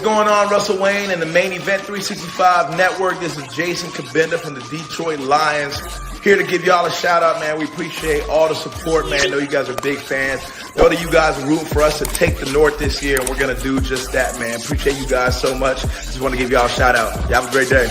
Going on, Russell Wayne and the Main Event 365 Network. This is Jason Kabenda from the Detroit Lions, here to give y'all a shout out, man. We appreciate all the support, man. I know you guys are big fans. Know that you guys are rooting for us to take the North this year, and we're gonna do just that, man. Appreciate you guys so much. Just want to give y'all a shout out. Y'all have a great day.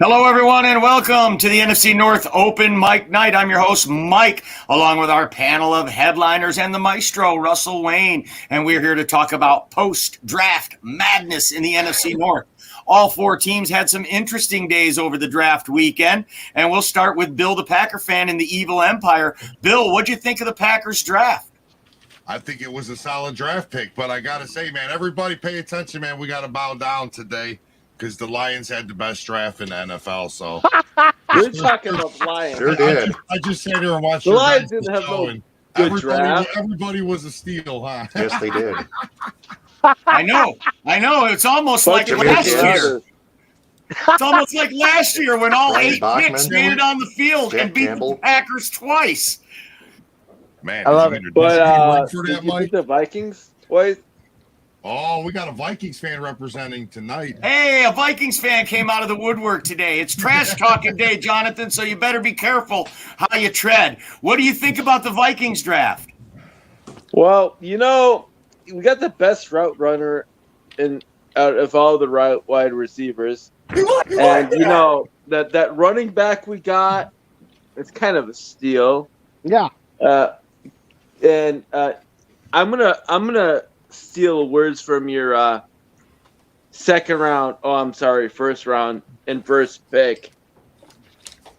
Hello, everyone, and welcome to the NFC North Open Mic Night. I'm your host, Mike, along with our panel of headliners and the maestro, Russell Wayne. And we're here to talk about post-draft madness in the NFC North. All four teams had some interesting days over the draft weekend. And we'll start with Bill, the Packer fan in the Evil Empire. Bill, what'd you think of the Packers draft? I think it was a solid draft pick, but I got to say, man, everybody pay attention, man. We got to bow down today, because the Lions had the best draft in the NFL. So we're talking about the Lions. Sure did. I just sat here and watched the Lions didn't have no good draft. Everybody was a steal, huh? Yes, they did. I know. It's almost like last year. It's almost like last year when all Brian 8 Bachman, picks landed on the field Jeff and beat Campbell. the Packers twice. Man, I love it. But for did that, you Mike? beat the Vikings twice? Oh, we got a Vikings fan representing tonight. Hey, a Vikings fan came out of the woodwork today. It's trash talking day, Jonathan, so you better be careful how you tread. What do you think about the Vikings draft? Well, we got the best route runner out of all the wide receivers. And that running back we got, it's kind of a steal. Yeah. And I'm gonna steal words from your first round and first pick,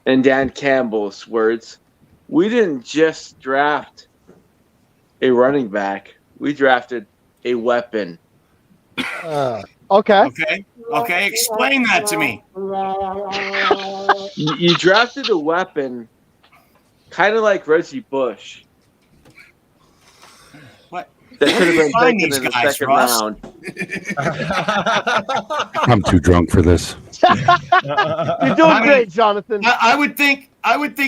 and Dan Campbell's words. We didn't just draft a running back; we drafted a weapon. Okay. Okay. Explain that to me. You drafted a weapon, kind of like Reggie Bush. What? That could have been Find taken these in the guys, second Russ. round. I'm too drunk for this. You're doing great, Jonathan. I would think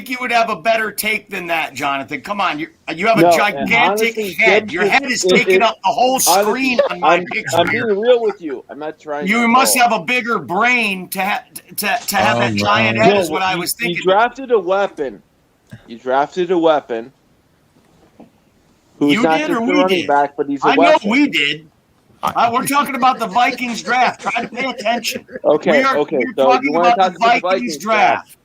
you would have a better take than that, Jonathan. Come on, you have a No, gigantic honestly, head. Your head is taking up the whole screen on my picture. I'm being real with you. I'm not trying. You must have a bigger brain to have that giant head. Is what I was thinking. You drafted a weapon. Who's You not did just or a we running did? back, but he's a I know weapon. we did. We're talking about the Vikings draft. Try to pay attention. Okay. We're So talking you want about to the talk about the Vikings draft.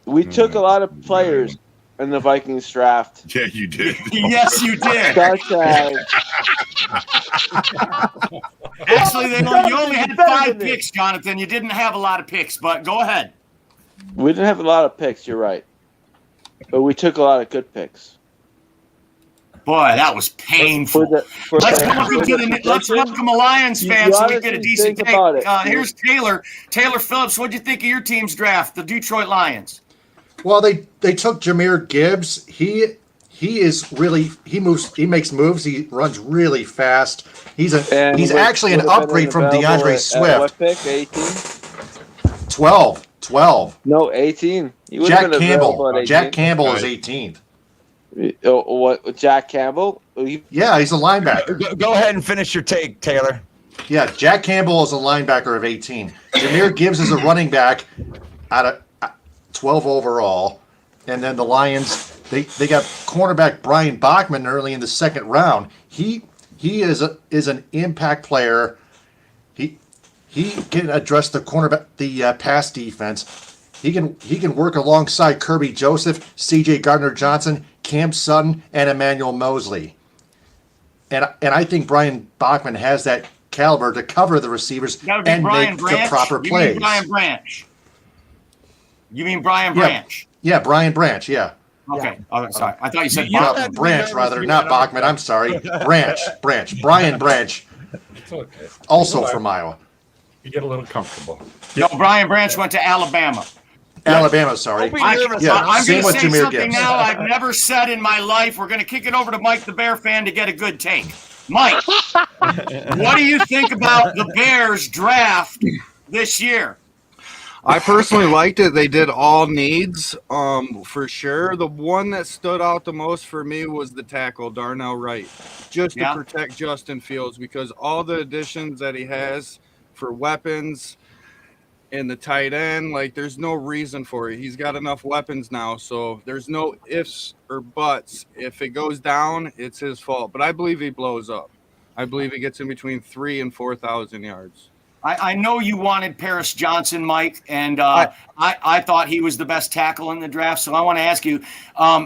We took a lot of players in the Vikings draft. Yeah, you did. Yes, you did. Such as Actually, you only had Better 5 than this. picks, Jonathan. You didn't have a lot of picks, but go ahead. we didn't have a lot of picks. You're right, but we took a lot of good picks. Boy, that was painful. Let's welcome a Lions fan so we get a decent take. Here's Taylor. Taylor Phillips, what do you think of your team's draft, the Detroit Lions? Well, they took Jahmyr Gibbs. He makes moves. He runs really fast. He's actually an upgrade from DeAndre Swift. What pick? 18? 12. No, 18. Jack Campbell is 18. What? Jack Campbell? Yeah, he's a linebacker. Go ahead and finish your take, Taylor. Yeah, Jack Campbell is a linebacker of 18. Jahmyr Gibbs is a running back out of 12 overall. And then the Lions, they got cornerback Brian Bachman early in the second round. He is an impact player. He can address the pass defense. He can work alongside Kirby Joseph, C.J. Gardner-Johnson, Cam Sutton, and Emmanuel Mosley. And I think Brian Bachman has that caliber to cover the receivers and make the proper plays. You mean Brian Branch? You mean Brian Branch? Yeah, Brian Branch, yeah. Okay. Oh, sorry. I thought you said Branch, rather, not Bachman. I'm sorry. Branch. Brian Branch, It's okay. also from Iowa. You get a little comfortable. No, Brian Branch went to Alabama. Alabama, sorry. I'm Same going with to say Jahmyr something Gibbs. now I've never said in my life. We're going to kick it over to Mike, the Bear fan, to get a good take. Mike, what do you think about the Bears draft this year? I personally liked it. They did all needs, for sure. The one that stood out the most for me was the tackle, Darnell Wright, just to protect Justin Fields, because all the additions that he has for weapons and the tight end, like, there's no reason for it. He's got enough weapons now, so there's no ifs or buts. If it goes down, it's his fault. But I believe he blows up. I believe he gets in between 3,000 and 4,000 yards. I know you wanted Paris Johnson, Mike, and I thought he was the best tackle in the draft. So I want to ask you,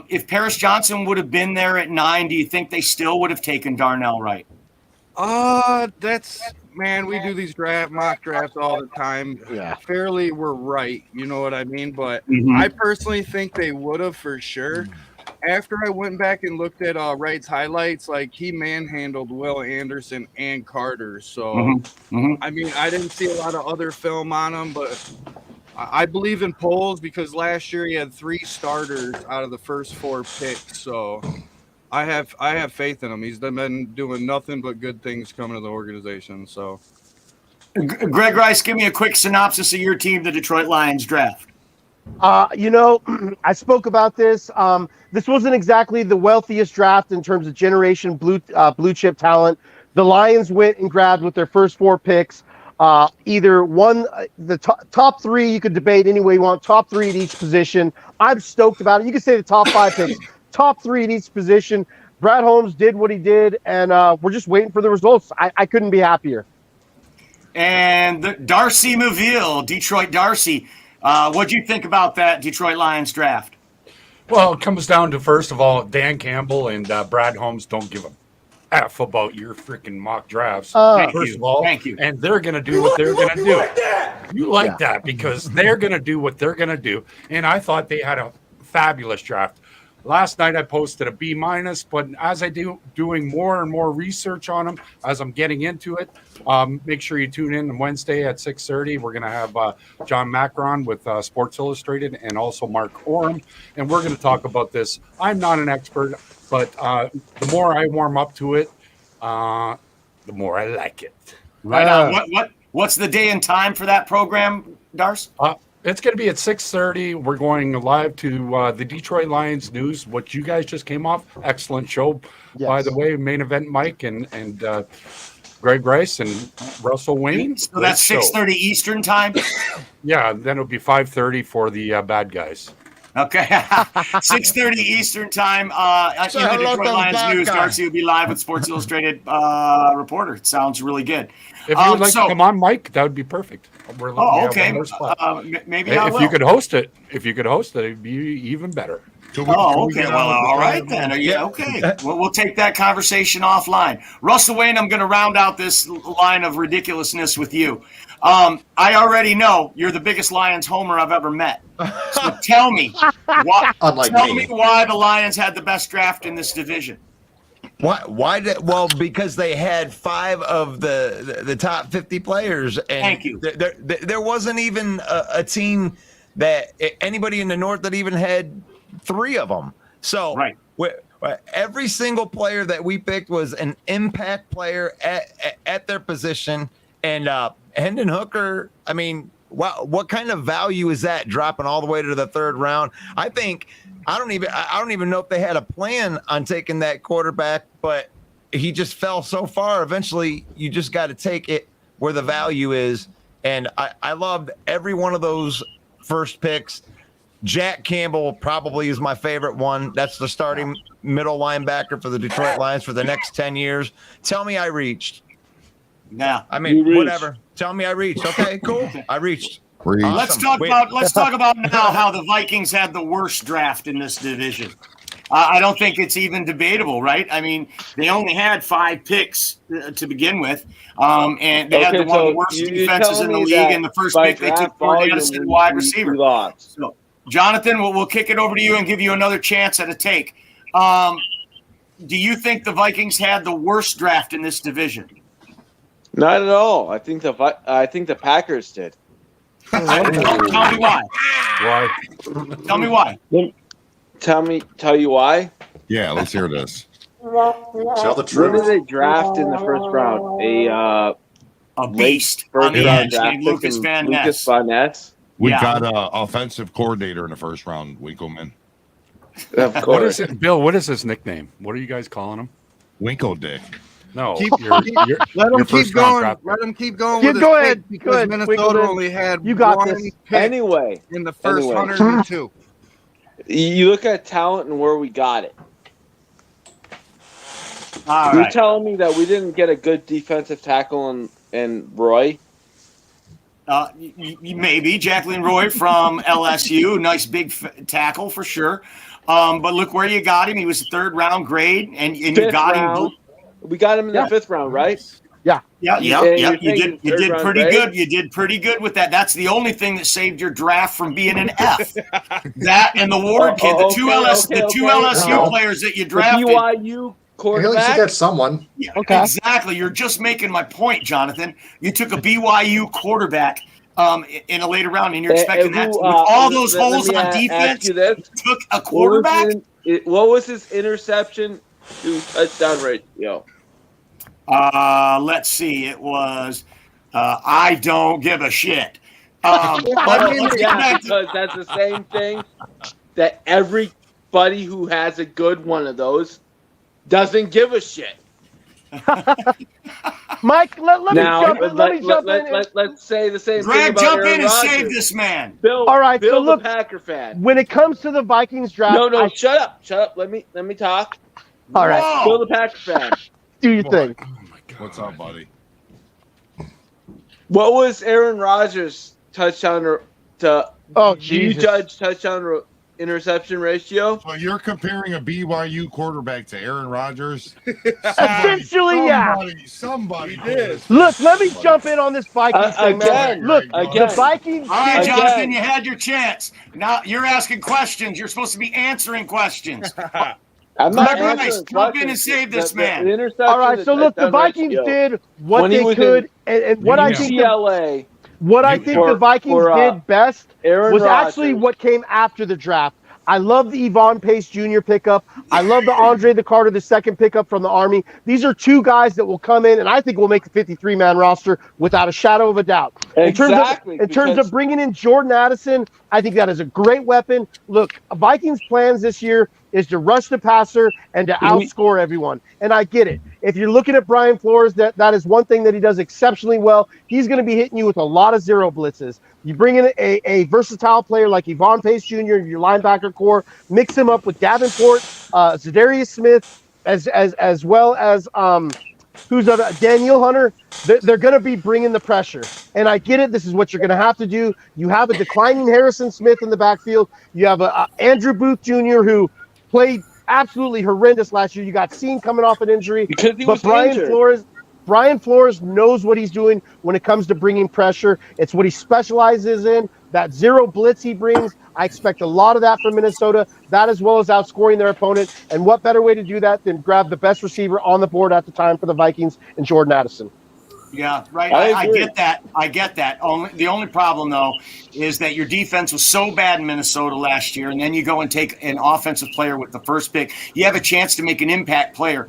if Paris Johnson would have been there at 9, do you think they still would have taken Darnell Wright? Man, we do these mock drafts all the time. Yeah. Fairly, we're right. You know what I mean? But I personally think they would have for sure. After I went back and looked at Wright's highlights, like, he manhandled Will Anderson and Carter. So, I mean, I didn't see a lot of other film on him, but I believe in polls because last year he had 3 starters out of the first 4 picks. So I have faith in him. He's been doing nothing but good things coming to the organization. So, Gregg Rice, give me a quick synopsis of your team, the Detroit Lions draft. I spoke about this. This wasn't exactly the wealthiest draft in terms of generation blue chip talent. The Lions went and grabbed with their first 4 picks. Either one, the top 3 you could debate any way you want. Top 3 at each position. I'm stoked about it. You could say the top 5 picks. Top 3 at each position. Brad Holmes did what he did, and we're just waiting for the results. I couldn't be happier. And Darcy Maville, Detroit Darcy. What do you think about that Detroit Lions draft? Well, it comes down to, first of all, Dan Campbell and Brad Holmes don't give a F about your freaking mock drafts. First of all, thank you. And they're going to do what they're going to do. You like that because they're going to do what they're going to do. And I thought they had a fabulous draft. Last night I posted a B-, but as I do doing more and more research on them, as I'm getting into it, make sure you tune in on Wednesday at 6:30. We're going to have John Macron with Sports Illustrated and also Mark Oram, and we're going to talk about this. I'm not an expert, but the more I warm up to it, the more I like it. Right on. What's the day and time for that program, Darce? It's going to be at 6:30. We're going live to the Detroit Lions news, what you guys just came off. Excellent show, by the way. Main event Mike and Gregg Rice and Russell Wayne. So that's 6:30 Eastern time? Yeah, then it'll be 5:30 for the bad guys. Okay. 6:30 Eastern time in the Detroit Lions news. Darcy will be live with Sports Illustrated reporter. It sounds really good. If you would like to come on, Mike, that would be perfect. Okay. Maybe I will. If you could host it, it'd be even better. Okay. Well, all right then. Okay. Well, we'll take that conversation offline. Russell Wayne, I'm going to round out this line of ridiculousness with you. I already know you're the biggest Lions homer I've ever met. So tell me, why the Lions had the best draft in this division. Well, because they had 5 of the top 50 players, and thank you. There wasn't even a team that anybody in the North that even had 3 of them. So every single player that we picked was an impact player at their position. And Hendon Hooker, I mean, what kind of value is that dropping all the way to the 3rd round? I don't even know if they had a plan on taking that quarterback, but he just fell so far. Eventually, you just got to take it where the value is. And I loved every one of those first picks. Jack Campbell probably is my favorite one. That's the starting middle linebacker for the Detroit Lions for the next 10 years. Tell me I reached. Yeah. I mean, whatever. Tell me I reached. Okay, cool. I reached. Awesome. Let's talk about now how the Vikings had the worst draft in this division. I don't think it's even debatable, right? I mean, they only had 5 picks to begin with, and they had one of the worst defenses in the league. And the first pick they took Addison, wide receiver. So, Jonathan, we'll kick it over to you and give you another chance at a take. Do you think the Vikings had the worst draft in this division? Not at all. I think the Packers did. Tell me why. Why? Tell me why. Tell you why? Yeah, let's hear this. Tell the truth. What did they draft in the first round? A beast. First round draft Lucas Van Ness. We got an offensive coordinator in the first round, Winkleman. Of course. What is it, Bill? What is his nickname? What are you guys calling him? Winkle Dick. No, let him keep going. Let him keep going. Go ahead. Because Minnesota only had one this. pick in the first 102. You look at talent and where we got it. You're telling me that we didn't get a good defensive tackle in Roy? Maybe Jacqueline Roy from LSU, nice big tackle for sure. But look where you got him. He was a 3rd round grade, and you got him. We got him in the 5th round, right? Yeah. You did pretty good. You did pretty good with that. That's the only thing that saved your draft from being an F. That and the Ward kid, the two LSU players that you drafted. The BYU quarterback. At least you got someone. Yeah, okay. Exactly. You're just making my point, Jonathan. You took a BYU quarterback in a later round, and you're expecting that with all those holes on defense. You took a quarterback. What was his interception to touchdown ratio? Let's see. It was I don't give a shit. Because that's the same thing that everybody who has a good one of those doesn't give a shit. Mike, let me jump in. Let's say the same Gregg, thing about jump Aaron in and Rodgers. save this man. Bill, all right, Bill, so look, the Packer fan. When it comes to the Vikings draft, shut up. Let me talk. All right, Bill, the Packer fan. Do your thing. Oh my God. What's up, buddy? What was Aaron Rodgers' touchdown to? Oh, do you judge touchdown interception ratio? So you're comparing a BYU quarterback to Aaron Rodgers? Essentially, Somebody did. Look, let me jump in on this Vikings thing, man. Look, the Vikings. All right, Jonathan, you had your chance. Now you're asking questions. You're supposed to be answering questions. I'm not jump in and save this man. All right, so look, the Vikings did what they could, and what I think the Vikings did best was actually what came after the draft. I love the Yvonne Pace Jr. pickup. I love the Andre the Carter, the 2nd pickup from the Army. These are 2 guys that will come in, and I think will make the 53-man roster without a shadow of a doubt. In terms of bringing in Jordan Addison, I think that is a great weapon. Look, Vikings' plans this year is to rush the passer and to outscore everyone, and I get it. If you're looking at Brian Flores, that is one thing that he does exceptionally well. He's going to be hitting you with a lot of zero blitzes. You bring in a versatile player like Yvonne Pace Jr. in your linebacker core, mix him up with Davenport, Zadarius Smith, as well as who's Danielle Hunter, they're going to be bringing the pressure. And I get it. This is what you're going to have to do. You have a declining Harrison Smith in the backfield. You have a Andrew Booth Jr. who played absolutely horrendous last year. You got Seen coming off an injury. Because he but was Brian Flores knows what he's doing when it comes to bringing pressure. It's what he specializes in. That zero blitz he brings, I expect a lot of that from Minnesota, that as well as outscoring their opponent. And what better way to do that than grab the best receiver on the board at the time for the Vikings and Jordan Addison? Yeah, right. I get that. I get that. The only problem, though, is that your defense was so bad in Minnesota last year, and then you go and take an offensive player with the first pick. You have a chance to make an impact player,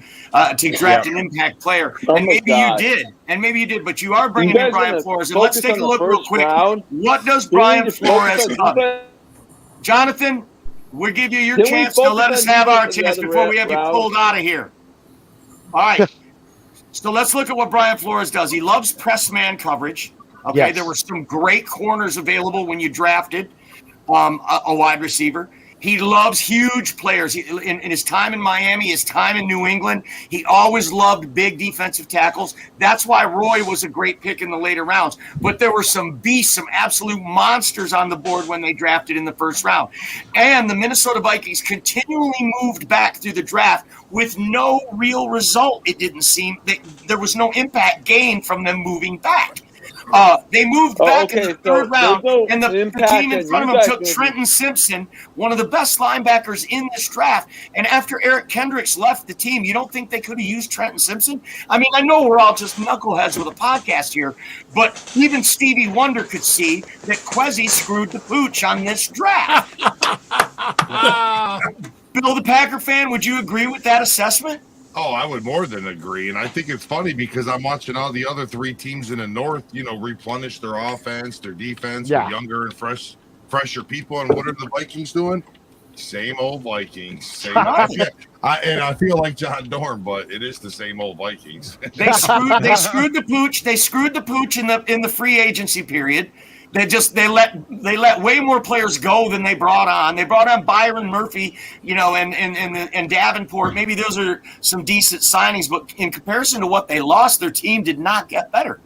to draft an impact player. And maybe you did. And maybe you did. But you are bringing in Brian Flores. And let's take a look real quick. What does Brian Flores cover? Jonathan, we'll give you your chance. Now let us have our chance before we have you pulled out of here. All right. So let's look at what Brian Flores does. He loves press man coverage. Okay, yes. There were some great corners available when you drafted a wide receiver. He loves huge players. In his time in Miami, his time in New England, he always loved big defensive tackles. That's why Roy was a great pick in the later rounds. But there were some beasts, some absolute monsters on the board when they drafted in the first round. And the Minnesota Vikings continually moved back through the draft with no real result. It didn't seem that there was no impact gained from them moving back. They moved back in the third round, and the team in front of them took Trenton Simpson, one of the best linebackers in this draft. And after Eric Kendricks left the team, you don't think they could have used Trenton Simpson? I mean, I know we're all just knuckleheads with a podcast here, but even Stevie Wonder could see that Kwesi screwed the pooch on this draft. Bill, the Packer fan, would you agree with that assessment? Oh, I would more than agree. And I think it's funny because I'm watching all the other three teams in the North, replenish their offense, their defense with younger and fresher people. And what are the Vikings doing? Same old Vikings. And I feel like John Dorn, but it is the same old Vikings. They screwed the pooch. They screwed the pooch in the free agency period. They let way more players go than they brought on. They brought on Byron Murphy, and Davenport. Maybe those are some decent signings, but in comparison to what they lost, their team did not get better.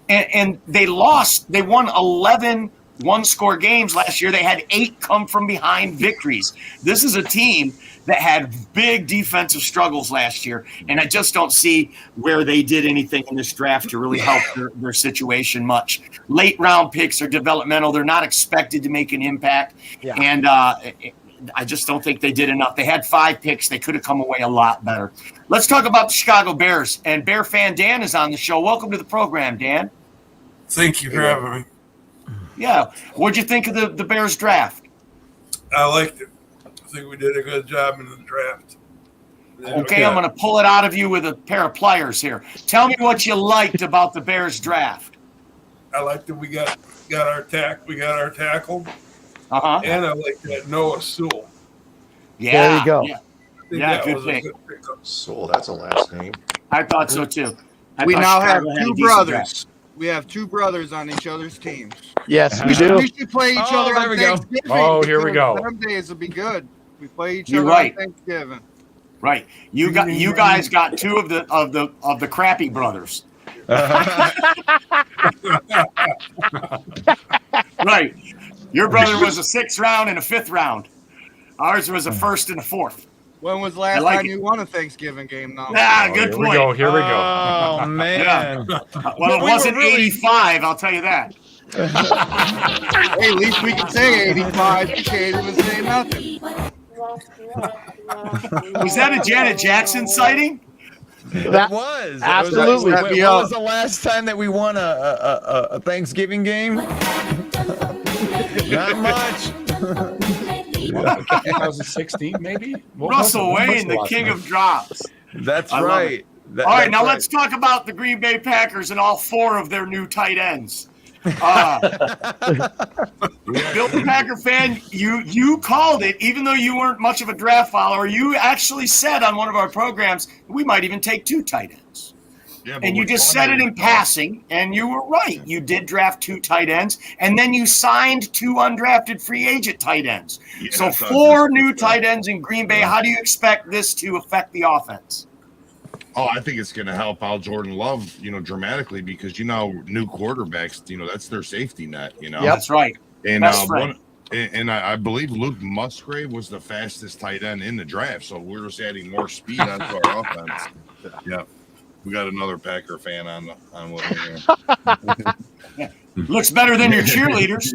And they lost. They won 11 one-score games last year. They had 8 come-from-behind victories. This is a team that had big defensive struggles last year, and I just don't see where they did anything in this draft to really help their situation much. Late-round picks are developmental. They're not expected to make an impact, and I just don't think they did enough. They had 5 picks. They could have come away a lot better. Let's talk about the Chicago Bears, and Bear fan Dan is on the show. Welcome to the program, Dan. Thank you for having me. Yeah. What'd you think of the Bears draft? I liked it. I think we did a good job in the draft. Okay, I'm going to pull it out of you with a pair of pliers here. Tell me what you liked about the Bears draft. I liked that we got our tackle. Uh-huh. And I like that Noah Sewell. Yeah. There you go. Yeah, good pick. Sewell, that's a last name. I thought so too. We now have 2 brothers. We have 2 brothers on each other's teams. Yes, we do. We should play each other on Thanksgiving. Oh, here we go. Some days will be good. We play each You're other right. on Thanksgiving. Right. You guys got 2 of the crappy brothers. Right. Your brother was a 6th round and a 5th round. Ours was a 1st and a 4th. When was the last time you won a Thanksgiving game now? Ah, good point. Here we go. Oh, man. Yeah. Well, it wasn't 85, I'll tell you that. Hey, at least we can say 85. You can't even say nothing. Was that a Janet Jackson sighting? It was. Absolutely. When was the last time that we won a Thanksgiving game? Not much. 2016, maybe? Russell Wayne, the king of drops. That's right. All right, now let's talk about the Green Bay Packers and all 4 of their new tight ends. Bill, the Packer fan, you called it, even though you weren't much of a draft follower. You actually said on one of our programs, we might even take 2 tight ends. Yeah, and you just said it in passing, and you were right. You did draft 2 tight ends, and then you signed 2 undrafted free agent tight ends. Yeah, so 4 new tight ends in Green Bay. How do you expect this to affect the offense? Oh, I think it's going to help out Jordan Love, dramatically because new quarterbacks, that's their safety net. Yep. That's right. And I believe Luke Musgrave was the fastest tight end in the draft, so we're just adding more speed onto our offense. Yeah, we got another Packer fan on what we're here. Looks better than your cheerleaders.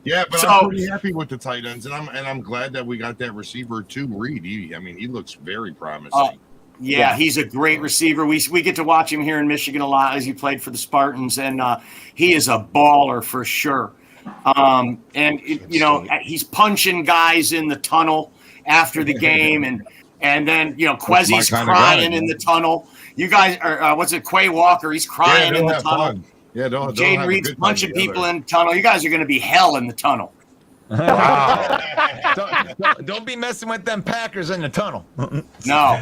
Yeah, but I'm pretty happy with the tight ends, and I'm glad that we got that receiver too, Reed. He looks very promising. Yeah, he's a great receiver. We get to watch him here in Michigan a lot as he played for the Spartans, and he is a baller for sure. He's punching guys in the tunnel after the game, and then Quezzy's crying in the tunnel. You guys are what's it? Quay Walker, he's crying in the tunnel. Fun. Yeah, don't. Jaden Reed's punching people in the tunnel. You guys are going to be hell in the tunnel. Wow. don't be messing with them Packers in the tunnel. No.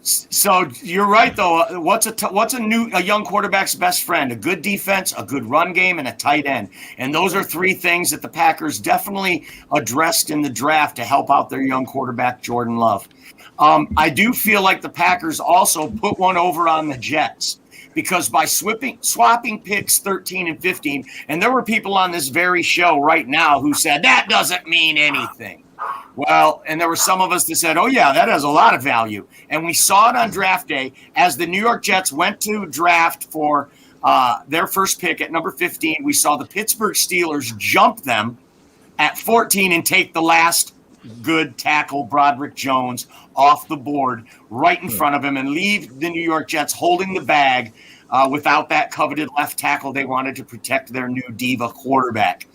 So you're right though. What's a young quarterback's best friend? A good defense, a good run game, and a tight end. And those are three things that the Packers definitely addressed in the draft to help out their young quarterback Jordan Love. I do feel like the Packers also put one over on the Jets. Because by swapping picks 13 and 15, and there were people on this very show right now who said, that doesn't mean anything. Well, and there were some of us that said, oh, yeah, that has a lot of value. And we saw it on draft day as the New York Jets went to draft for their first pick at number 15. We saw the Pittsburgh Steelers jump them at 14 and take the last good tackle, Broderick Jones, off the board right in front of him and leave the New York Jets holding the bag without that coveted left tackle they wanted to protect their new diva quarterback.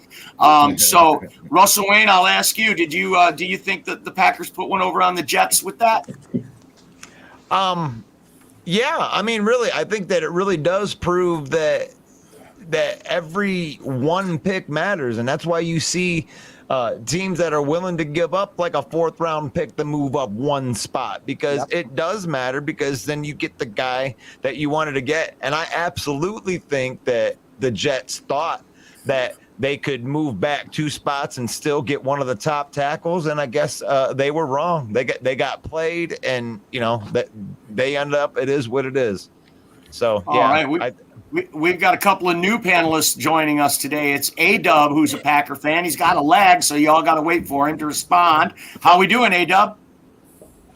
So, Russell Wayne, I'll ask you, do you think that the Packers put one over on the Jets with that? Yeah, I mean, really, I think that it really does prove that every one pick matters, and that's why you see teams that are willing to give up like a 4th round pick to move up one spot because it does matter because then you get the guy that you wanted to get. And I absolutely think that the Jets thought that they could move back 2 spots and still get one of the top tackles. And I guess they were wrong. They got played and, that they end up, it is what it is. So, all right. We've got a couple of new panelists joining us today. It's A-Dub, who's a Packer fan. He's got a lag, so y'all got to wait for him to respond. How we doing, A-Dub?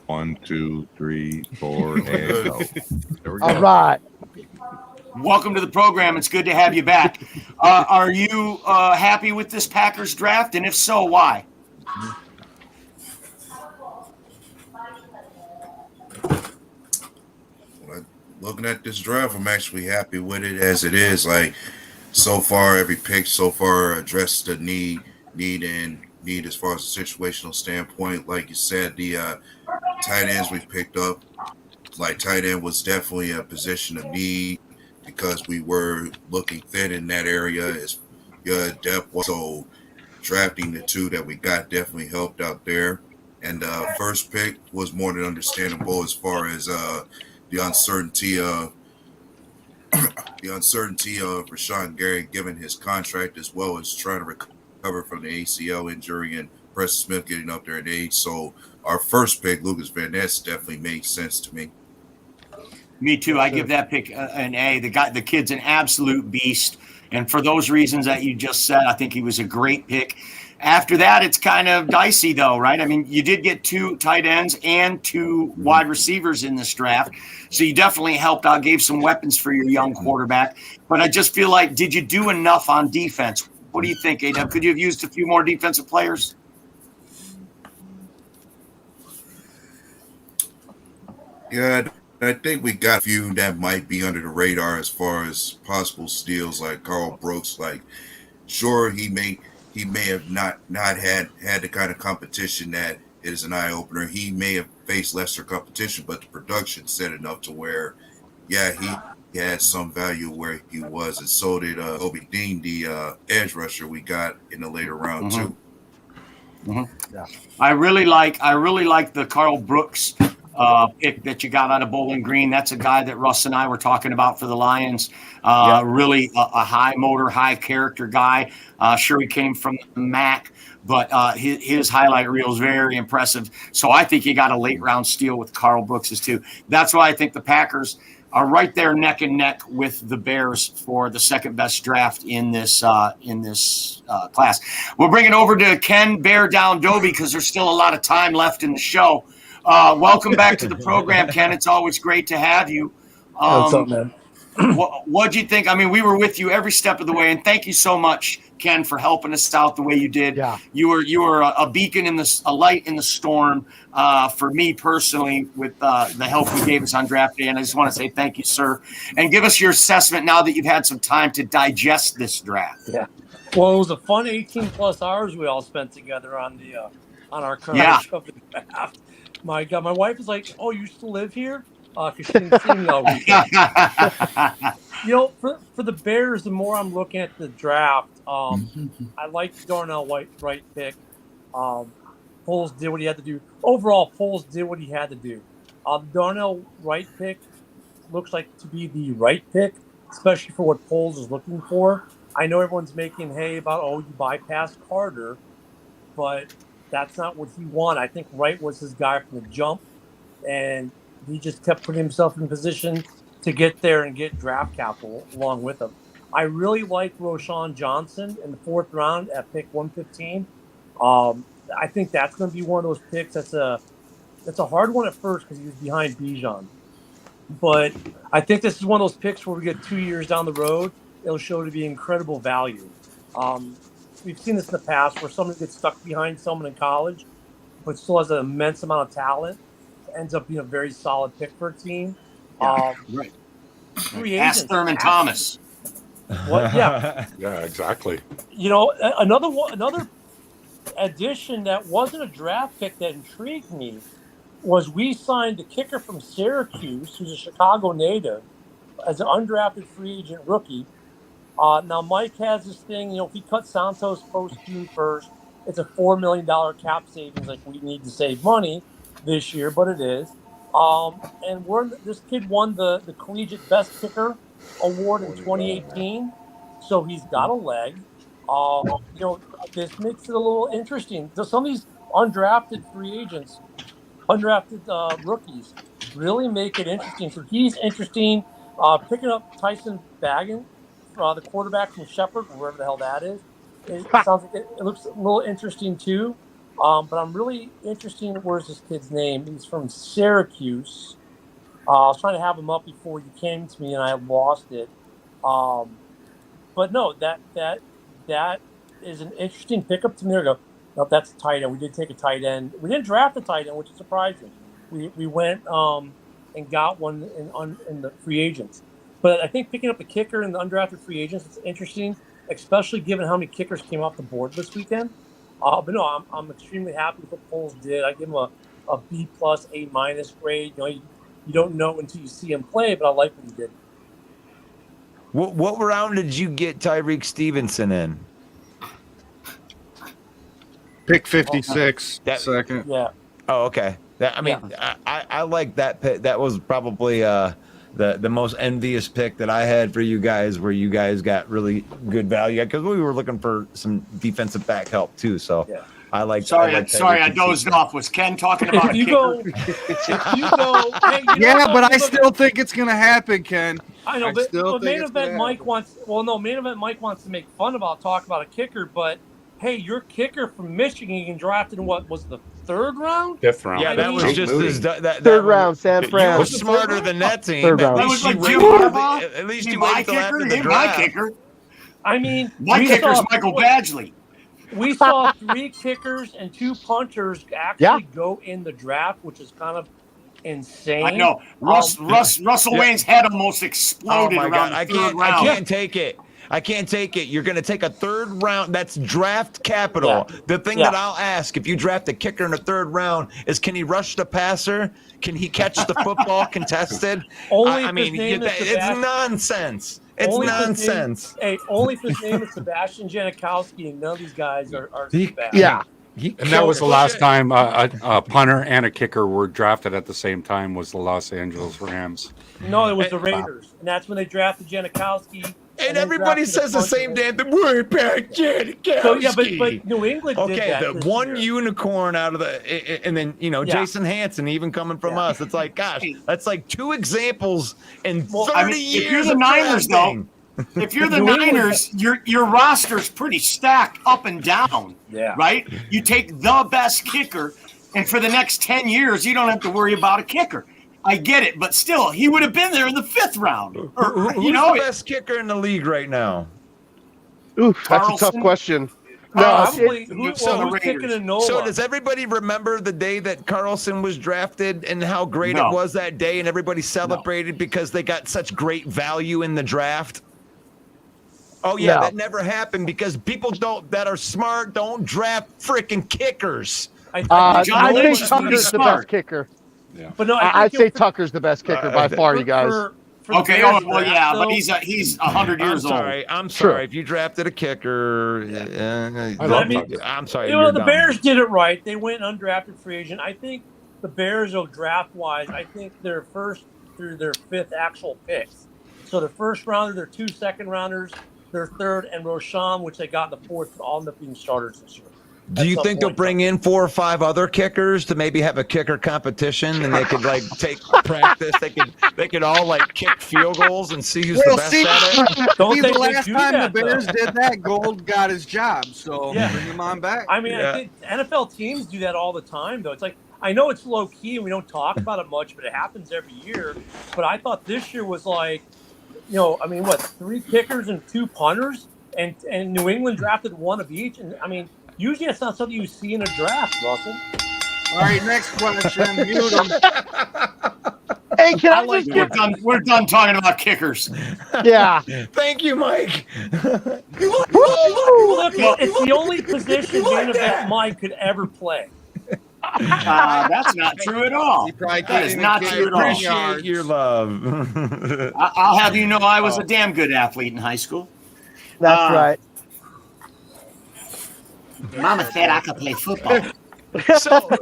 1, 2, 3, 4, and go. There we go. All right. Welcome to the program. It's good to have you back. Are you happy with this Packers draft? And if so, why? Looking at this draft, I'm actually happy with it as it is. Like, so far, every pick so far addressed the need as far as a situational standpoint. Like you said, the tight ends we picked up, like tight end was definitely a position of need because we were looking thin in that area as good depth. So drafting the 2 that we got definitely helped out there. And first pick was more than understandable as far as the uncertainty of Rashawn Gary given his contract as well as trying to recover from the ACL injury and Preston Smith getting up there in age. So our first pick, Lucas Van Ness, definitely made sense to me. Me too. I give that pick an A. The kid's an absolute beast. And for those reasons that you just said, I think he was a great pick. After that, it's kind of dicey, though, right? I mean, you did get 2 tight ends and 2 wide receivers in this draft. So you definitely helped out, gave some weapons for your young quarterback. But I just feel like, did you do enough on defense? What do you think, A-Dub? Could you have used a few more defensive players? Yeah, I think we got a few that might be under the radar as far as possible steals, like Carl Brooks. Like, sure, he may have not had the kind of competition that is an eye opener. He may have faced lesser competition, but the production said enough to where, yeah, he had some value where he was, and so did Obi Dean, the edge rusher we got in the later round too. Mm-hmm. Yeah. I really like the Carl Brooks pick that you got out of Bowling Green. That's a guy that Russ and I were talking about for the Lions. Really a high motor, high character guy. Sure, he came from the MAC, but his highlight reel is very impressive. So I think he got a late round steal with Carl Brooks's too. That's why I think the Packers are right there neck and neck with the Bears for the second best draft in this class. We'll bring it over to Ken Bear Down Dobie because there's still a lot of time left in the show. Welcome back to the program, Ken. It's always great to have you. What's up, man? What'd you think? I mean, we were with you every step of the way, and thank you so much, Ken, for helping us out the way you did. Yeah. You were a beacon a light in the storm for me personally with the help you gave us on draft day, and I just want to say thank you, sir, and give us your assessment now that you've had some time to digest this draft. Yeah. Well, it was a fun 18+ hours we all spent together on our coverage of the draft. My God, my wife was like, "Oh, you still live here?" Because she didn't see me all weekend. You know, for the Bears, the more I'm looking at the draft, I like the Darnell Wright pick. Foles did what he had to do. Overall, Foles did what he had to do. The Darnell Wright pick looks like to be the right pick, especially for what Foles is looking for. I know everyone's making hay about, you bypassed Carter, but that's not what he wanted. I think Wright was his guy from the jump, and he just kept putting himself in position to get there and get draft capital along with him. I really like Roschon Johnson in the 4th round at pick 115. I think that's going to be one of those picks. That's a hard one at first because he was behind Bijan. But I think this is one of those picks where we get 2 years down the road, it'll show to be incredible value. We've seen this in the past where someone gets stuck behind someone in college, but still has an immense amount of talent. Ends up being a very solid pick for a team. Right. Ask Thurman Thomas. What? Yeah. Yeah, exactly. You know, another addition that wasn't a draft pick that intrigued me was we signed a kicker from Syracuse, who's a Chicago native, as an undrafted free agent rookie. Now, Mike has this thing, if he cuts Santos post June 1st, it's a $4 million cap savings. Like, we need to save money this year, but it is. And this kid won the collegiate best kicker award in 2018, so he's got a leg. This makes it a little interesting. Some of these undrafted free agents, undrafted rookies, really make it interesting. So he's interesting. Picking up Tyson Bagent, the quarterback from Shepherd, wherever the hell that is. It sounds like it looks a little interesting too. But I'm really interested in where's this kid's name. He's from Syracuse. I was trying to have him up before you came to me, and I lost it. But no, that is an interesting pickup to me. There we go. No, that's a tight end. We did take a tight end. We didn't draft a tight end, which is surprising. We went and got one in the free agents. But I think picking up a kicker in the undrafted free agents is interesting, especially given how many kickers came off the board this weekend. But no, I'm extremely happy with what Foles did. I give him a B+, A- grade. You don't know until you see him play, but I like what he did. What round did you get Tyreek Stevenson in? Pick 56, second. Yeah. Oh, okay. I like that pick. That was probably the most envious pick that I had for you guys, where you guys got really good value, because we were looking for some defensive back help too. So I like. Sorry, I dozed off. Was Ken talking about? If you go, hey, but I still think it's going to happen, Ken. I know, but main event Mike wants. Well, no, main event Mike wants to make fun about talk about a kicker, but hey, your kicker from Michigan drafted in what was the 3rd round? 5th round. Yeah, that was just his. That 3rd round, San Fran. You were smarter than that team. 3rd round. That was like Jim Harbaugh. At least you waited till after the my draft. kicker. I mean, my kicker's Michael Badgley. We saw 3 kickers and 2 punters actually go in the draft, which is kind of insane. I know. Russell Wayne's head almost exploded around the 3rd round. I can't take it. I can't take it. You're going to take a 3rd round. That's draft capital. Yeah. The thing that I'll ask, if you draft a kicker in the 3rd round, is can he rush the passer? Can he catch the football contested? It's nonsense. It's nonsense. Only if his name is Sebastian Janikowski, and none of these guys are Sebastian. Yeah. And that was the last time a punter and a kicker were drafted at the same time was the Los Angeles Rams. No, it was the Raiders, and that's when they drafted Janikowski. And everybody says the same damn thing. We're back, Janikowski. So yeah, but New England did that. Okay, the one unicorn out of the, and then Jason Hansen even coming from us. It's like, gosh, that's like 2 examples in 30 years. If you're the Niners, though, if you're the Niners, your roster's pretty stacked up and down. Yeah. Right? You take the best kicker, and for the next 10 years, you don't have to worry about a kicker. I get it, but still, he would have been there in the 5th round. Who's the best kicker in the league right now? Oof, that's a tough question. Who's kicking a Nola? So does everybody remember the day that Carlson was drafted and how great it was that day, and everybody celebrated because they got such great value in the draft? Oh yeah, that never happened because people that are smart don't draft freaking kickers. I think Tucker's the best kicker. Yeah. But no, I'd say Tucker's the best kicker by far, you guys. Okay, but he's 100 years old. I'm sorry. If you drafted a kicker, I'm sorry. The Bears did it right. They went undrafted free agent. I think the Bears, draft-wise, I think their first through their 5th actual picks. So their first rounder, their 2 second-rounders, their 3rd, and Roshan, which they got in the 4th, all end up being starters this year. Do you think they'll bring in 4 or 5 other kickers to maybe have a kicker competition, and they could take practice? They could all kick field goals and see who's the best at it. The last time the Bears did that, Gold got his job, so bring him on back. I mean, I think NFL teams do that all the time, though. It's like, I know it's low key and we don't talk about it much, but it happens every year. But I thought this year was 3 kickers and 2 punters, and New England drafted 1 of each, and I mean. Usually that's not something you see in a draft, Russell. All right, next question. Mute him. Hey, can I just give... We're done talking about kickers. Yeah. Thank you, Mike. Look, it's the only position that Mike could ever play. That's not true at all. That is not true at all. Appreciate your love. I'll have you know I was a damn good athlete in high school. That's right. Mama said I could play football.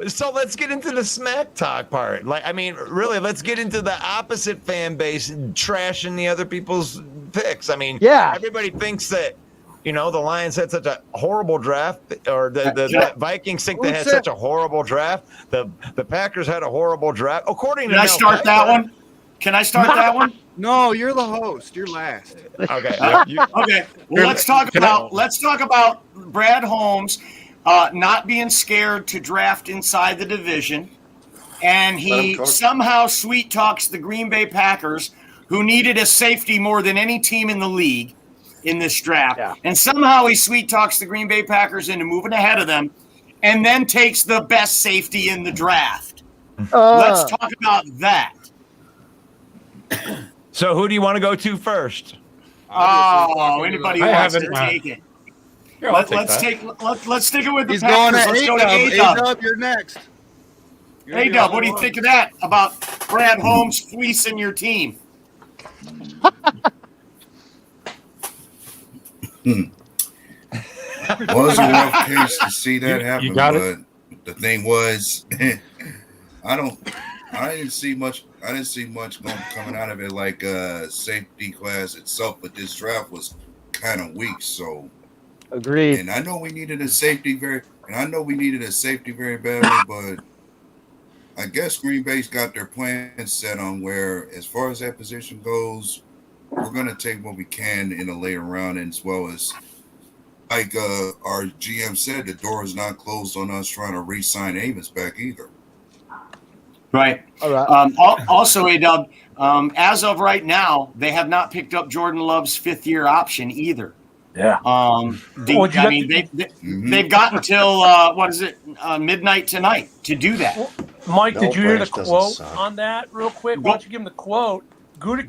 So let's get into the smack talk part. Really, let's get into the opposite fan base trashing the other people's picks. I mean, everybody thinks that the Lions had such a horrible draft, or the Vikings think they had such a horrible draft. The Packers had a horrible draft. According to Can I start that one? Can I start that one? No, you're the host. You're last. Okay. Okay. Well, let's talk about Brad Holmes not being scared to draft inside the division, and he somehow sweet talks the Green Bay Packers, who needed a safety more than any team in the league in this draft, and somehow he sweet talks the Green Bay Packers into moving ahead of them, and then takes the best safety in the draft. Let's talk about that. So who do you want to go to first? Anybody wants to take it. Here, let's stick it with the He's Packers. Let's go to A-Dub. You're next. A-Dub, what do you think of that about Brad Holmes fleecing your team? Well, it's a rough case to see that happen, but the thing was, I didn't see much coming out of it like safety class itself, but this draft was kind of weak. So, agreed. And I know we needed a safety very badly, but I guess Green Bay's got their plans set on where, as far as that position goes, we're gonna take what we can in a later round, and as well as like our GM said, the door is not closed on us trying to re-sign Amos back either. Right. All right. Also, A-Dub, as of right now, they have not picked up Jordan Love's 5th-year option either. Yeah. They've got until midnight tonight to do that. Well, Mike, did you hear the quote on that real quick? Why don't you give him the quote? Gutekunst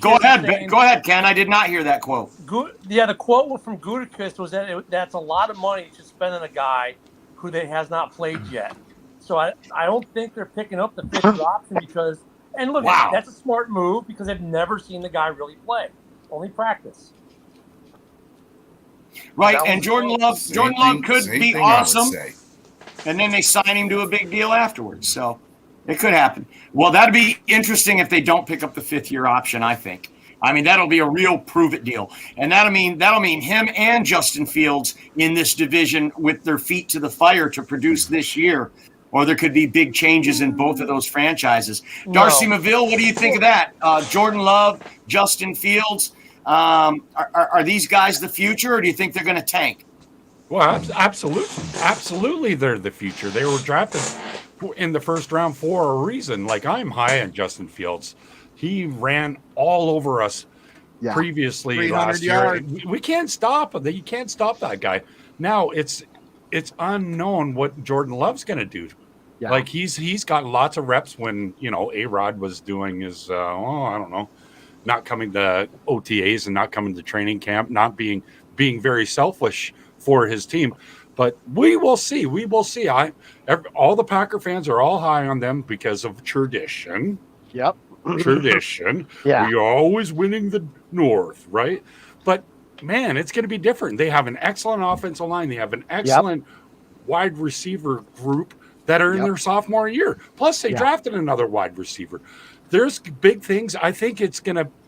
Go ahead, Ken. I did not hear that quote. The quote from Gutekunst was that that's a lot of money to spend on a guy who has not played yet. So I don't think they're picking up the 5th option because, and look, that's a smart move because they've never seen the guy really play, only practice. Right, and Jordan Love could be awesome. and then they sign him to a big deal afterwards. So it could happen. Well, that'd be interesting if they don't pick up the 5th-year option, I think. I mean, that'll be a real prove-it deal. And that'll mean him and Justin Fields in this division with their feet to the fire to produce this year. Or there could be big changes in both of those franchises. Darcy Maville, what do you think of that? Jordan Love, Justin Fields, are these guys the future, or do you think they're going to tank? Well, absolutely, they're the future. They were drafted in the first round for a reason. Like, I'm high on Justin Fields. He ran all over us previously last year. We can't stop him. You can't stop that guy. Now it's unknown what Jordan Love's going to do. Yeah. Like he's got lots of reps when, A-Rod was doing his, I don't know, not coming to OTAs and not coming to training camp, not being very selfish for his team. But we will see. We will see. All the Packer fans are all high on them because of tradition. Yep. Tradition. Yeah. We are always winning the North, right? But man, it's going to be different. They have an excellent offensive line. They have an excellent wide receiver group that are in their sophomore year. Plus, they drafted another wide receiver. There's big things. I think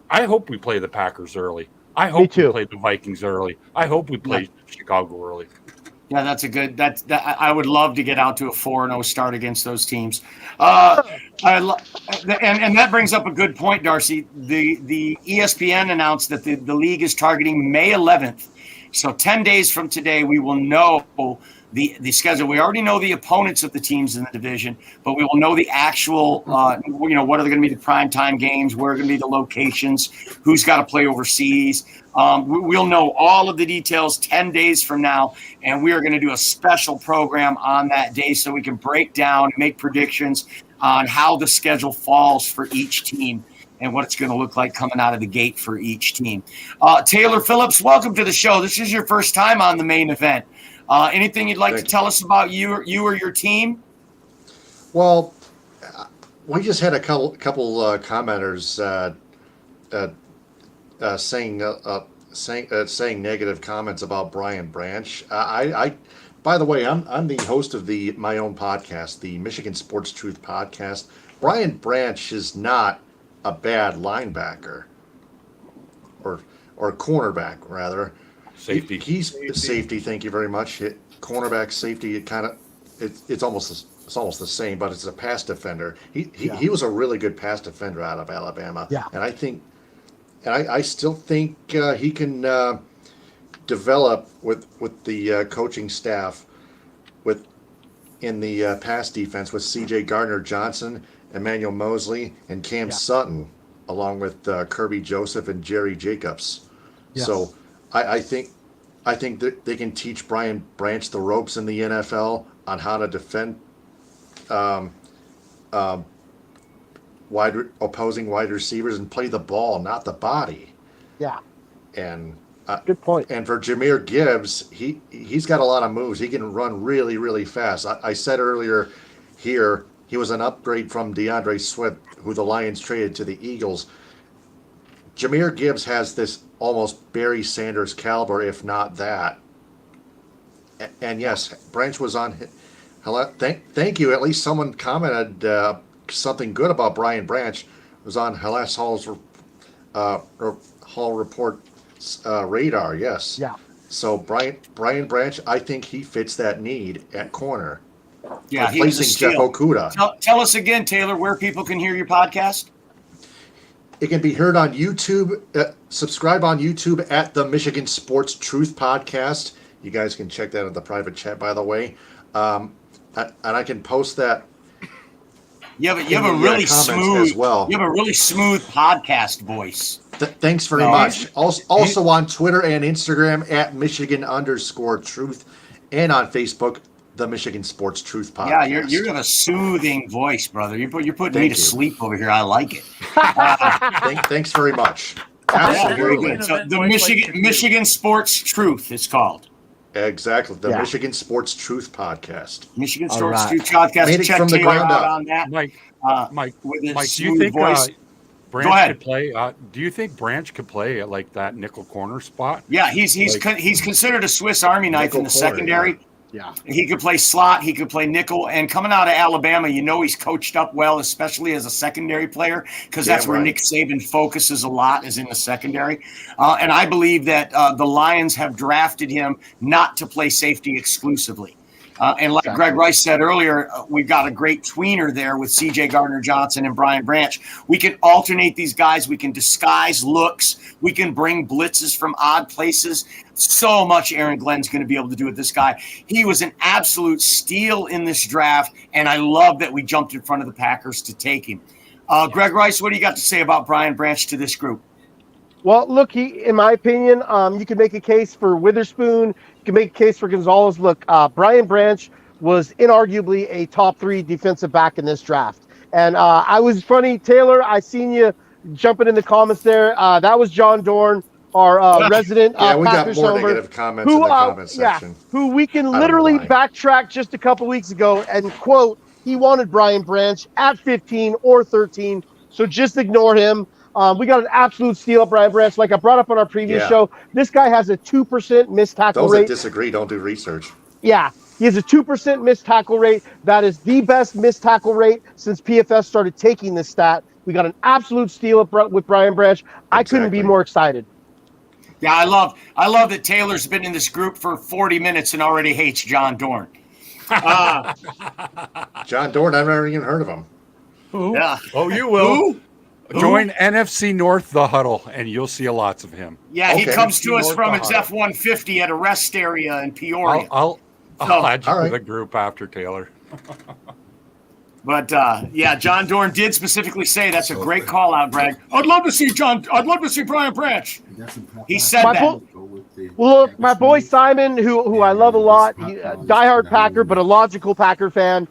I hope we play the Packers early. I hope we play the Vikings early. I hope we play Chicago early. Yeah, that's a good. I would love to get out to a 4-0 start against those teams. And that brings up a good point, Darcy. The ESPN announced that the league is targeting May 11th. So 10 days from today, we will know the schedule. We already know the opponents of the teams in the division, but we will know the actual, what are going to be the primetime games, where are going to be the locations, who's got to play overseas. We'll know all of the details 10 days from now, and we are going to do a special program on that day so we can break down, make predictions on how the schedule falls for each team and what it's going to look like coming out of the gate for each team. Taylor Phillips, welcome to the show. This is your first time on the main event. Anything you'd like to tell us about you or your team? Well, we just had a couple commenters saying negative comments about Brian Branch. By the way, I'm the host of my own podcast, the Michigan Sports Truth podcast. Brian Branch is not a bad linebacker or cornerback rather. Safety. He's safety. Thank you very much. Cornerback, safety. It's almost the same, but it's a pass defender. He was a really good pass defender out of Alabama. Yeah. And I still think he can develop with the coaching staff in the pass defense with C.J. Gardner-Johnson, Emmanuel Mosley, and Cam Sutton, along with Kirby Joseph and Jerry Jacobs. Yes. So I think that they can teach Brian Branch the ropes in the NFL on how to defend opposing wide receivers and play the ball, not the body. Yeah. And good point. And for Jahmyr Gibbs, he's got a lot of moves. He can run really, really fast. I said earlier here he was an upgrade from DeAndre Swift, who the Lions traded to the Eagles. Jahmyr Gibbs has this almost Barry Sanders caliber, if not that. And yes, Branch was on. Thank you. At least someone commented something good about Brian Branch. It was on Hellas Hall Report radar. Yes. Yeah. So Brian Branch, I think he fits that need at corner. Yeah, he was a steal. Jeff Okudah. Tell us again, Taylor, where people can hear your podcast. It can be heard on YouTube. Subscribe on YouTube at the Michigan Sports Truth Podcast. You guys can check that in the private chat, by the way. And I can post that. You have a really smooth, you have a really smooth podcast voice. Thanks very much. Also on Twitter and Instagram at Michigan_Truth, and on Facebook, the Michigan Sports Truth Podcast. Yeah, you have a soothing voice, brother. You're putting me to sleep over here. I like it. Thanks very much. Absolutely. Very good. So the Michigan Sports Truth is called. Exactly. The Michigan Sports Truth Podcast. Michigan Sports Truth Podcast. Made it Check from the Taylor ground out up. on that. Mike, with do you think Branch could play? Do you think Branch could play at like that nickel corner spot? Yeah, he's considered a Swiss Army knife in the secondary. Yeah. He could play slot. He could play nickel. And coming out of Alabama, he's coached up well, especially as a secondary player, because that's where Nick Saban focuses a lot, is in the secondary. And I believe that the Lions have drafted him not to play safety exclusively. And like Gregg Rice said earlier, we've got a great tweener there with C.J. Gardner-Johnson and Brian Branch. We can alternate these guys. We can disguise looks. We can bring blitzes from odd places. So much Aaron Glenn's going to be able to do with this guy. He was an absolute steal in this draft, and I love that we jumped in front of the Packers to take him. Gregg Rice, what do you got to say about Brian Branch to this group? Well, look, in my opinion, you can make a case for Witherspoon. You can make a case for Gonzalez. Look, Brian Branch was inarguably a top 3 defensive back in this draft. And I was funny, Taylor, I seen you jumping in the comments there. That was John Dorn, our resident we got Packers more homer, negative comments in the comments section. who we can literally backtrack just a couple weeks ago and quote, he wanted Brian Branch at 15 or 13, so just ignore him. We got an absolute steal of Brian Branch. Like I brought up on our previous show, this guy has a 2% missed tackle rate. Those that disagree don't do research. Yeah, he has a 2% missed tackle rate. That is the best missed tackle rate since PFF started taking this stat. We got an absolute steal with Brian Branch. I couldn't be more excited. Yeah, I love that Taylor's been in this group for 40 minutes and already hates John Dorn. John Dorn, I've never even heard of him. Who? Yeah. Oh, you will. Who? Join NFC North, the huddle, and you'll see lots of him. Yeah, he comes to us from his F-150 at a rest area in Peoria. I'll add you to the group after, Taylor. But John Dorn did specifically say that's a great call out, Gregg. I'd love to see Brian Branch. He said that. Well, look, my boy Simon, who I love a lot, diehard Packer, but a logical Packer fan,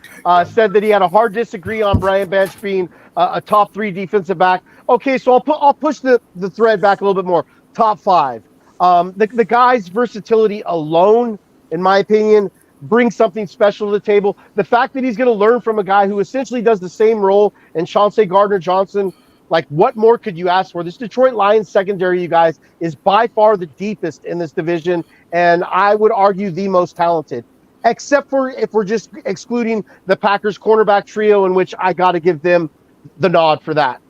said that he had a hard disagree on Brian Branch being a top 3 defensive back. Okay, so I'll push the thread back a little bit more. Top 5. The guy's versatility alone, in my opinion, brings something special to the table. The fact that he's going to learn from a guy who essentially does the same role in Chauncey Gardner-Johnson, like what more could you ask for? This Detroit Lions secondary, you guys, is by far the deepest in this division, and I would argue the most talented, except for if we're just excluding the Packers cornerback trio, in which I got to give them the nod for that.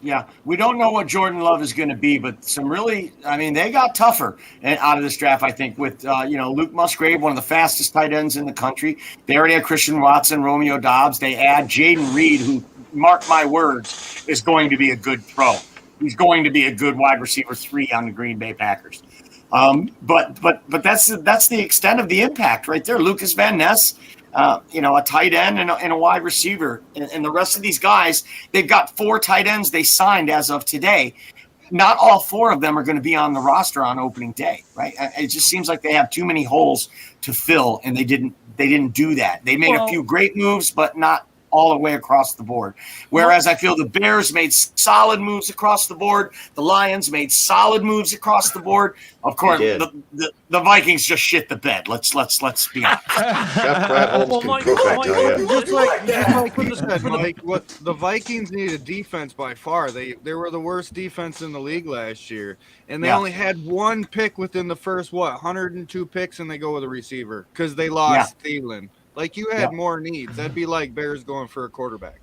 Yeah, we don't know what Jordan Love is going to be, but they got tougher out of this draft, I think, with, Luke Musgrave, one of the fastest tight ends in the country. They already had Christian Watson, Romeo Doubs. They add Jaden Reed, who, mark my words, is going to be a good pro. He's going to be a good wide receiver 3 on the Green Bay Packers. But that's the extent of the impact right there. Lucas Van Ness, a tight end and a wide receiver. And the rest of these guys, they've got 4 tight ends they signed as of today. Not all 4 of them are going to be on the roster on opening day, right? It just seems like they have too many holes to fill, and they didn't do that. They made a few great moves, but not all the way across the board. Whereas I feel the Bears made solid moves across the board. The Lions made solid moves across the board. Of course, the Vikings just shit the bed. Let's be honest. Chef Brad Holmes can cook, I tell you. Just like you said, Mike, what the Vikings needed defense by far. They were the worst defense in the league last year, and they only had 1 pick within the first 102 picks, and they go with a receiver because they lost Thielen. Like, you had more needs. That'd be like Bears going for a quarterback.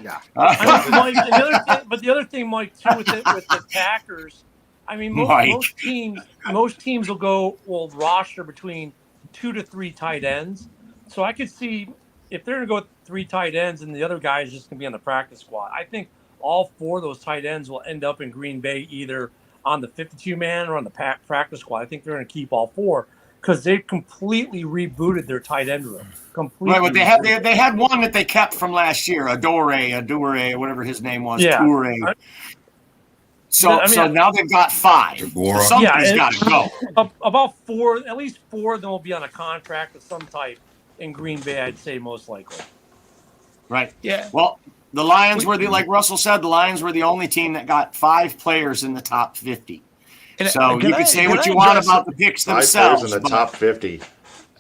Yeah. The other thing, Mike, too, with the Packers, I mean, most teams will roster between 2 to 3 tight ends. So I could see if they're going to go with 3 tight ends and the other guy is just going to be on the practice squad. I think all 4 of those tight ends will end up in Green Bay either on the 52-man or on the practice squad. I think they're going to keep all 4. Because they completely rebooted their tight end room. Right, but they had one that they kept from last year, Adore, whatever his name was, Toure. So now they've got 5. So somebody's got to go. About 4, at least 4 of them will be on a contract of some type in Green Bay, I'd say most likely. Right. Yeah. Well, the Lions were like Russell said, the Lions were the only team that got 5 players in the top 50. So you can say what you want about the picks themselves. 5 players in the top 50.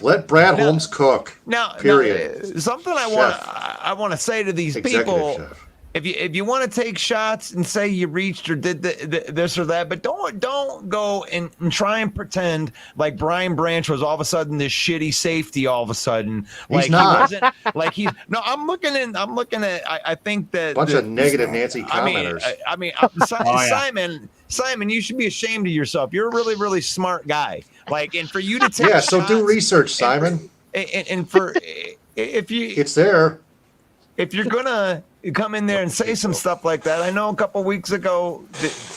Let Brad Holmes cook. Now, period. Something I want to say to these people if you want to take shots and say you reached or did this or that, but don't go and try and pretend like Brian Branch was all of a sudden this shitty safety all of a sudden. Like He's not. He wasn't like he's no. I'm looking at. I think that bunch of negative Nancy commenters. Simon, you should be ashamed of yourself. You're a really, really smart guy. Like, and for you to take so do research, Simon. And for if you, it's there. If you're gonna come in there and say some stuff like that, I know a couple weeks ago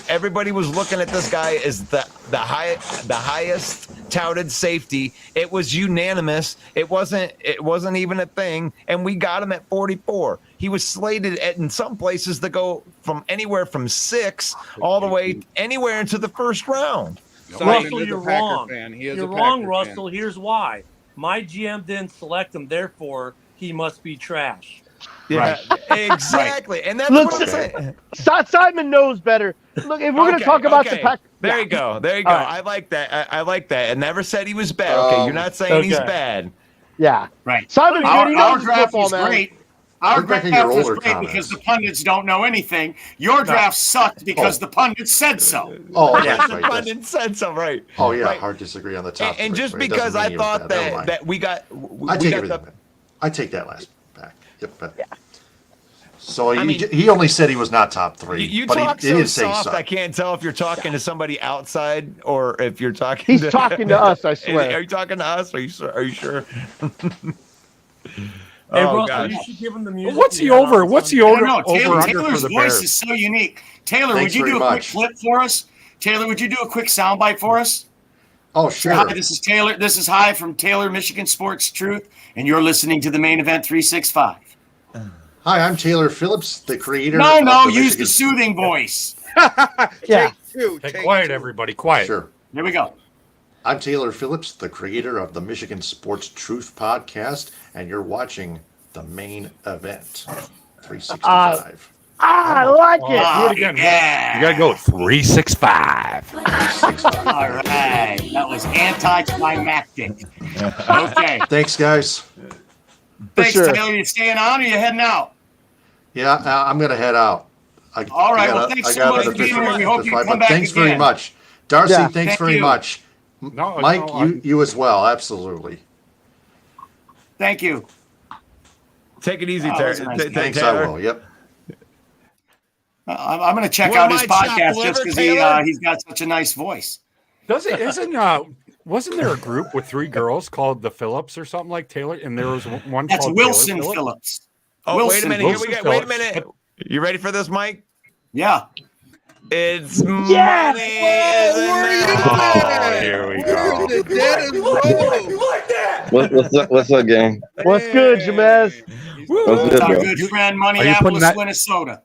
everybody was looking at this guy as the highest touted safety. It was unanimous. It wasn't even a thing, and we got him at 44. He was slated in some places to go from anywhere from 6 all the way anywhere into the first round. Russell, you're wrong. You're wrong, Russell. Here's why. My GM didn't select him, therefore he must be trash. Yeah, exactly. And that's what I'm saying. Simon knows better. Look, if we're going to talk about the pack. There you go. There you go. Right. I like that. I like that. I never said he was bad. Okay, you're not saying he's bad. Yeah. Right. Simon's good. He knows draft football, is man. great. Our draft was great because the pundits don't know anything. Your draft sucked because the pundits said so. Oh, yeah, that's the right. pundits said so, right? Oh, yeah. Right. Hard disagree on the top. And just because I thought that we got. I take everything back. I take that last back. Yep. But, yeah. So he only said he was not top 3. You but talk he so did say soft, so. I can't tell if you're talking to somebody outside or if you're talking. He's talking to us. I swear. Are you talking to us? Are you sure? Hey, Russell, you should give him the music. What's the over? What's the over? Taylor's voice is so unique. Taylor, would you do a quick flip for us? Taylor, would you do a quick soundbite for us? Oh, sure. Hi, this is Taylor. This is Hi from Taylor, Michigan Sports Truth, and you're lining to the Main Event 365. Hi, I'm Taylor Phillips, the creator. No, use the soothing voice. Yeah. Hey, quiet, everybody. Quiet. Sure. Here we go. I'm Taylor Phillips, the creator of the Michigan Sports Truth podcast, and you're watching the Main Event 365. I like it. Do it again. Yeah. You got to go 365. All right. That was anticlimactic. Okay. Thanks, guys. Thanks, sure. Taylor. You staying on or you heading out? Yeah, I'm going to head out. All right. Well, thanks so much for being here. We hope you come back Thanks again. very much. Darcy, Yeah. thanks Thank very you. much. No, Mike, no, you as well. Absolutely. Thank you. Take it easy, Oh, Taylor. that's nice. Thanks, I will. Yep. I'm going to check What out am his I, chopped podcast liver, just because Taylor? he's got such a nice voice. Wasn't there a group with 3 girls called the Phillips or something like Taylor? And there was one That's called Wilson Taylor Phillips. Oh, Wilson, wait a minute. Wilson Here we go. Wait a Phillips. minute. You ready for this, Mike? Yeah. It's Yes! money. Here we go. What's up, gang? What's good, Jamez? What's good, It's our bro? good friend, Are you putting Minneapolis, that- Minnesota.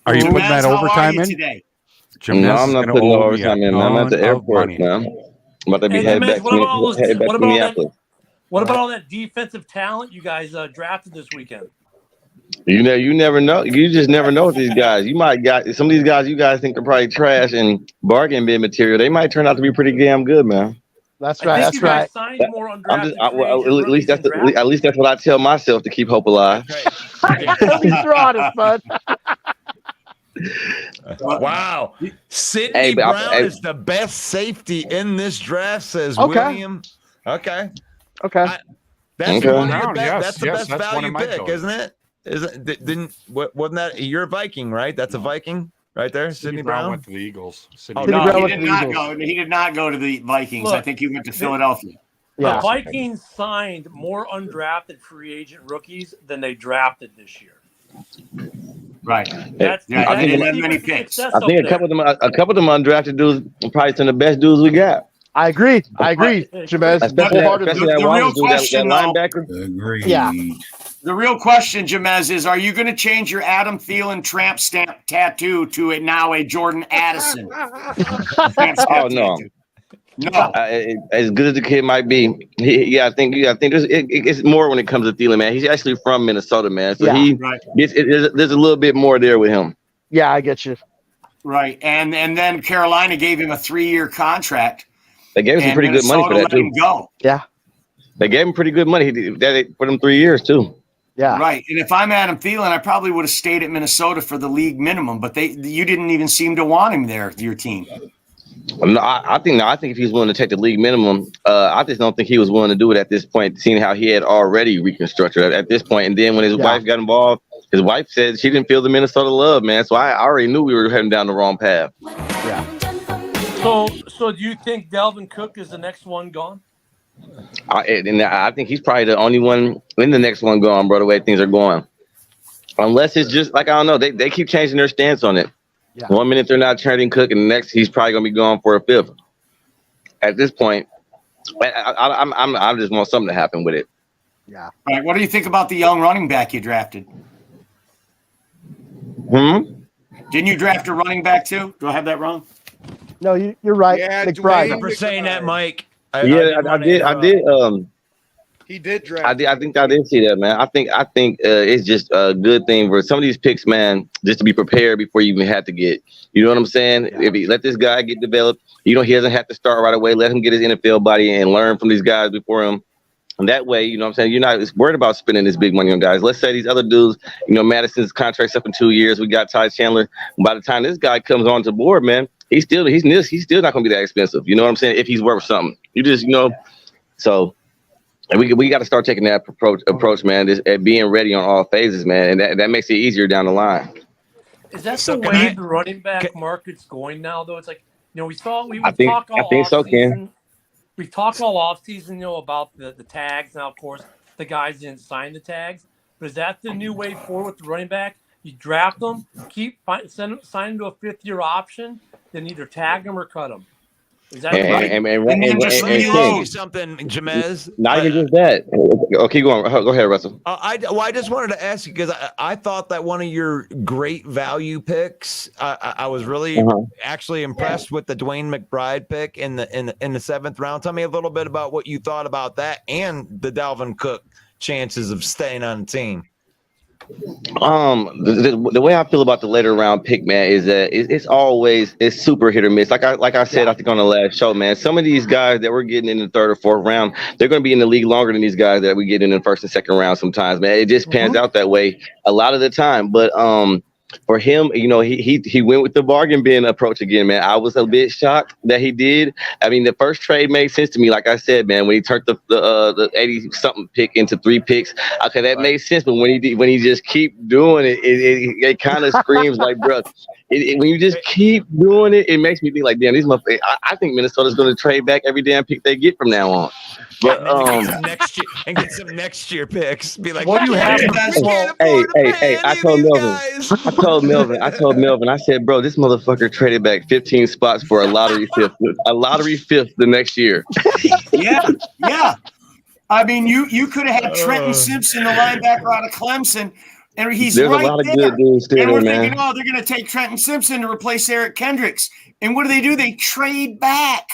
Are you Jamez, putting that how are overtime you in? today? No, I'm not putting no overtime in, man. I'm at the airport, man. I'm about to be Hey, headed Jamez, back to Minneapolis. What about all that defensive talent you guys drafted this weekend? You never know. You just never know with these guys. You might got some of these guys you guys think are probably trash and bargain bin material. They might turn out to be pretty damn good, man. That's right. That's right. Signed more undrafted At least that's what I tell myself to keep hope alive. He's throwing us, bud. Wow. Sidney Brown is the best safety in this draft, says William. Okay. That's one of your that's the best value pick, isn't it? Wasn't that you're a Viking, right? That's a Viking right there. Sidney Brown went to the Eagles. Oh, no, he did not go to the Vikings. Look, I think he went to Philadelphia. The Vikings signed more undrafted free agent rookies than they drafted this year. Right. That's I think many picks. I think a couple of them undrafted dudes are probably some of the best dudes we got. I agree, Jamez. Especially that real question, that linebacker. Agreed. Yeah. The real question, Jamez, is: are you going to change your Adam Thielen tramp stamp tattoo to a Jordan Addison? Oh no. No. As good as the kid might be, I think it's more when it comes to Thielen, man. He's actually from Minnesota, man. So there's a little bit more there with him. Yeah, I get you. Right, and then Carolina gave him a 3-year contract. They gave him some pretty good money for that let him too. go. Yeah, they gave him pretty good money. They put him 3 years too. Yeah. Right. And if I'm Adam Thielen, I probably would have stayed at Minnesota for the league minimum, but you didn't even seem to want him there, your team. No, I think if he's willing to take the league minimum, I just don't think he was willing to do it at this point, seeing how he had already reconstructed at this point. And then when his wife got involved, his wife said she didn't feel the Minnesota love, man. So I already knew we were heading down the wrong path. Yeah. So do you think Dalvin Cook is the next one gone? I think he's probably the only one in the next one gone, bro, the way things are going. Unless it's just like, I don't know, they keep changing their stance on it. Yeah. 1 minute they're not trading Cook, and the next he's probably gonna be gone for a fifth. At this point, I just want something to happen with it. Yeah. All right. What do you think about the young running back you drafted? Didn't you draft a running back too? Do I have that wrong? No, you're right. Yeah, McBride. Thank you for saying that, Mike. I did. He did draft. I think I did see that, man. I think it's just a good thing for some of these picks, man, just to be prepared before you even have to get. You know what I'm saying? Yeah. If you let this guy get developed, he doesn't have to start right away. Let him get his NFL body and learn from these guys before him. And that way, you know what I'm saying, you're not worried about spending this big money on guys. Let's say these other dudes, Madison's contract's up in 2 years. We got Ty Chandler. By the time this guy comes onto board, man, he's still not going to be that expensive. You know what I'm saying? If he's worth something, so. And we got to start taking that approach, man, at being ready on all phases, man, and that makes it easier down the line. Is that the way the running back market's going now, though? It's like, we talk all offseason. We've talked all offseason, about the tags. Now, of course, the guys didn't sign the tags, but is that the new way forward with the running back? You draft them, sign them to a fifth-year option, then either tag them or cut them. Is that right? And then just reload something, Jamez. Not even just that. Okay, go on. Go ahead, Russell. I just wanted to ask you because I thought that one of your great value picks. I was really actually impressed with the Dwayne McBride pick in the seventh round. Tell me a little bit about what you thought about that and the Dalvin Cook chances of staying on the team. The way I feel about the later round pick, man, is that it's super hit or miss. Like I said, I think on the last show, man, some of these guys that we're getting in the third or fourth round, they're going to be in the league longer than these guys that we get in the first and second round sometimes, man. It just pans out that way a lot of the time. But for him, he went with the bargain bin approach again, man. I was a bit shocked that he did. I mean, the first trade made sense to me, like I said, man. When he turned the 80-something pick into 3 picks, okay, that made sense. But when he just keep doing it, it kind of screams like, bro. When you just keep doing it, it makes me think like, damn, these motherfuckers. I think Minnesota's going to trade back every damn pick they get from now on. But next year and get some next year picks. Be like, what do you have? Hey! I told Melvin. I said, bro, this motherfucker traded back 15 spots for a lottery fifth the next year. Yeah. I mean, you could have had Trenton Simpson, the linebacker out of Clemson. And there's right a lot of good dudes there, and we're thinking, they're going to take Trenton Simpson to replace Eric Kendricks. And what do? They trade back.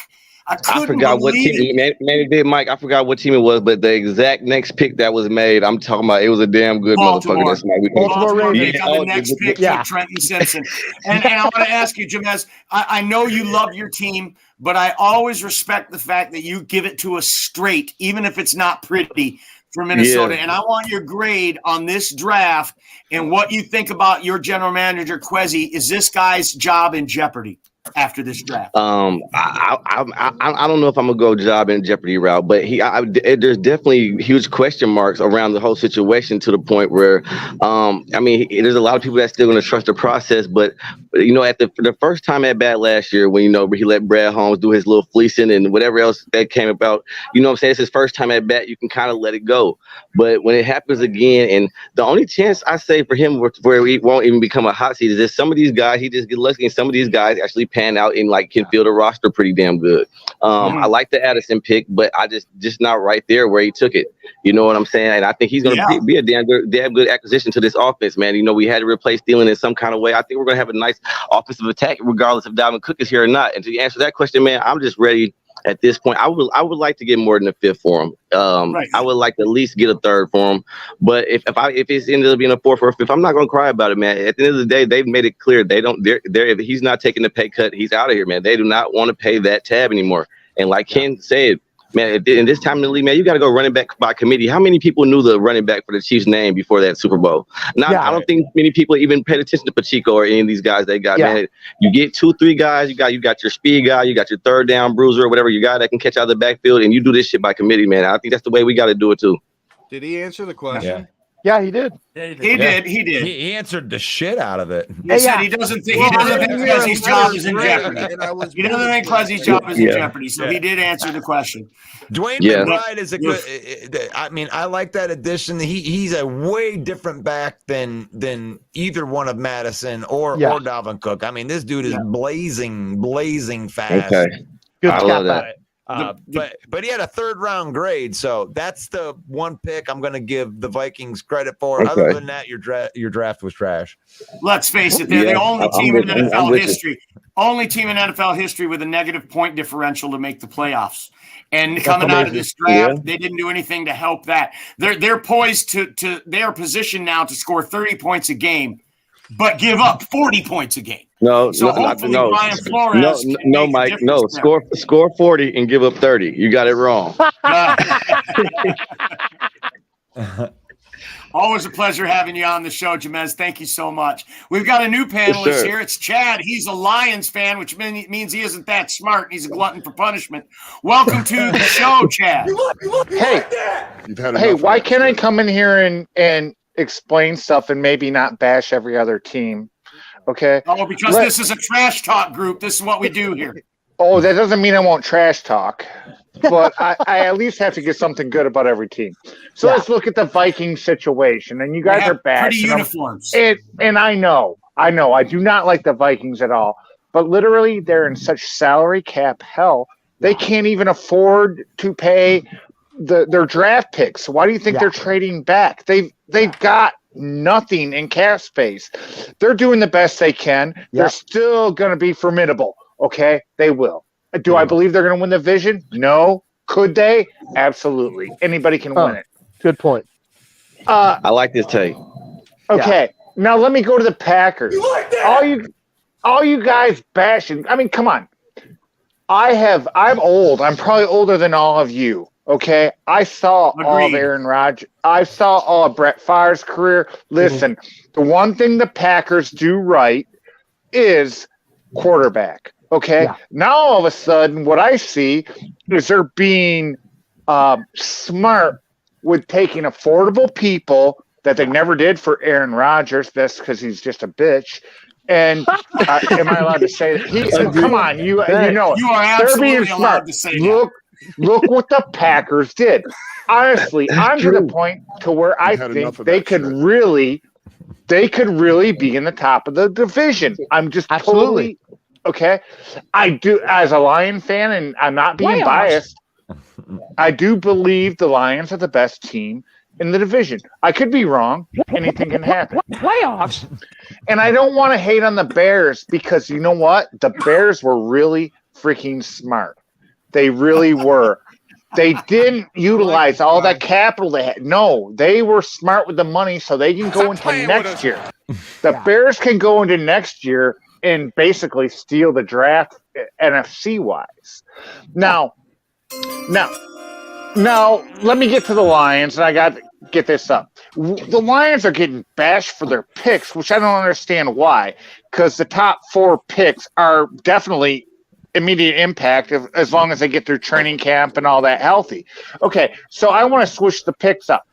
I forgot what team it did, Mike. I forgot what team it was, but the exact next pick that was made, I'm talking about, it was a damn good motherfucker. That's Baltimore Ravens on the next pick for Trenton Simpson. And I want to ask you, Jamez, I know you love your team, but I always respect the fact that you give it to us straight, even if it's not pretty, for Minnesota. And I want your grade on this draft and what you think about your general manager, Kwesi. Is this guy's job in jeopardy after this draft? I don't know if I'm gonna go job in jeopardy route, but there's definitely huge question marks around the whole situation to the point where, there's a lot of people that's still gonna trust the process. But at the first time at bat last year, when he let Brad Holmes do his little fleecing and whatever else that came about, what I'm saying, it's his first time at bat, you can kind of let it go. But when it happens again, and the only chance I say for him where he won't even become a hot seat is that some of these guys, he just get lucky, and some of these guys actually pan out and can fill the roster pretty damn good. I like the Addison pick, but I just not right there where he took it. You know what I'm saying? And I think he's going to be a damn good acquisition to this offense, man. We had to replace Thielen in some kind of way. I think we're going to have a nice offensive attack regardless if Dalvin Cook is here or not. And to answer that question, man, I'm just ready. At this point, I would like to get more than a fifth for him. I would like to at least get a third for him. But if it's ended up being a fourth or a fifth, I'm not gonna cry about it, man. At the end of the day, they've made it clear if he's not taking the pay cut, he's out of here, man. They do not want to pay that tab anymore. And like Ken said, Man, in this time in the league, man, you got to go running back by committee. How many people knew the running back for the Chiefs' name before that Super Bowl? Now, I don't think many people even paid attention to Pacheco or any of these guys they got. Man, you get 2-3 guys. You got your speed guy. You got your third down bruiser or whatever you got that can catch out of the backfield, and you do this shit by committee, man. I think that's the way we got to do it too. Did he answer the question? Yeah, he did. Yeah, He did. He answered the shit out of it. He said he doesn't think Klezzy's job is in jeopardy. He doesn't think Klezzy's job is in jeopardy, so he did answer the question. Dwayne McBride is a good. I mean, I like that addition. He's a way different back than either one of Madison or Dalvin Cook. I mean, this dude is blazing fast. Okay, good I love that. But he had a 3rd round grade, so that's the one pick I'm going to give the Vikings credit for. Okay. Other than that, your draft was trash. Let's face it, they're the only team in NFL history. Only team in NFL history with a negative point differential to make the playoffs. And coming out of this draft, they didn't do anything to help that. They're poised to they are positioned now to score 30 points a game, but give up 40 points a game. No, Brian Flores no, Mike, no. Score 40 and give up 30. You got it wrong. Always a pleasure having you on the show, Jamez. Thank you so much. We've got a new panelist here. It's Chad. He's a Lions fan, which means he isn't that smart. He's a glutton for punishment. Welcome to the show, Chad. Hey, why can't I come in here and explain stuff and maybe not bash every other team? Okay. Oh, because this is a trash talk group. This is what we do here. Oh, that doesn't mean I won't trash talk, but I at least have to get something good about every team. So let's look at the Viking situation. And you guys are bashing pretty uniforms. And I know. I do not like the Vikings at all. But literally, they're in such salary cap hell. They can't even afford to pay their draft picks. Why do you think they're trading back? They've got nothing in cap space. They're doing the best they can. They're still going to be formidable. Okay, they will. Do I believe they're going to win the division? No. Could they? Absolutely. Anybody can win it. Good point. I like this take. Okay, now let me go to the Packers. You like that? All you guys bashing. I mean, come on. I'm old. I'm probably older than all of you. Okay, I saw all of Aaron Rodgers. I saw all of Brett Favre's career. Listen, the one thing the Packers do right is quarterback. Okay, now all of a sudden, what I see is they're being smart with taking affordable people that they never did for Aaron Rodgers. That's because he's just a bitch. And am I allowed to say that? Come on, you know it. You are absolutely allowed to say that. Look what the Packers did. Honestly, I'm to the point to where I think they could really be in the top of the division. I'm just totally okay. I do, as a Lion fan, and I'm not being biased. I do believe the Lions are the best team in the division. I could be wrong. Anything can happen. Playoffs. And I don't want to hate on the Bears because you know what? The Bears were really freaking smart. They really were. They didn't utilize all that capital they had. No, they were smart with the money so they can go into next year. The Bears can go into next year and basically steal the draft NFC-wise. Now, let me get to the Lions, and I got to get this up. The Lions are getting bashed for their picks, which I don't understand why, because the top 4 picks are definitely immediate impact as long as they get their training camp and all that healthy. Okay, so I want to switch the picks up.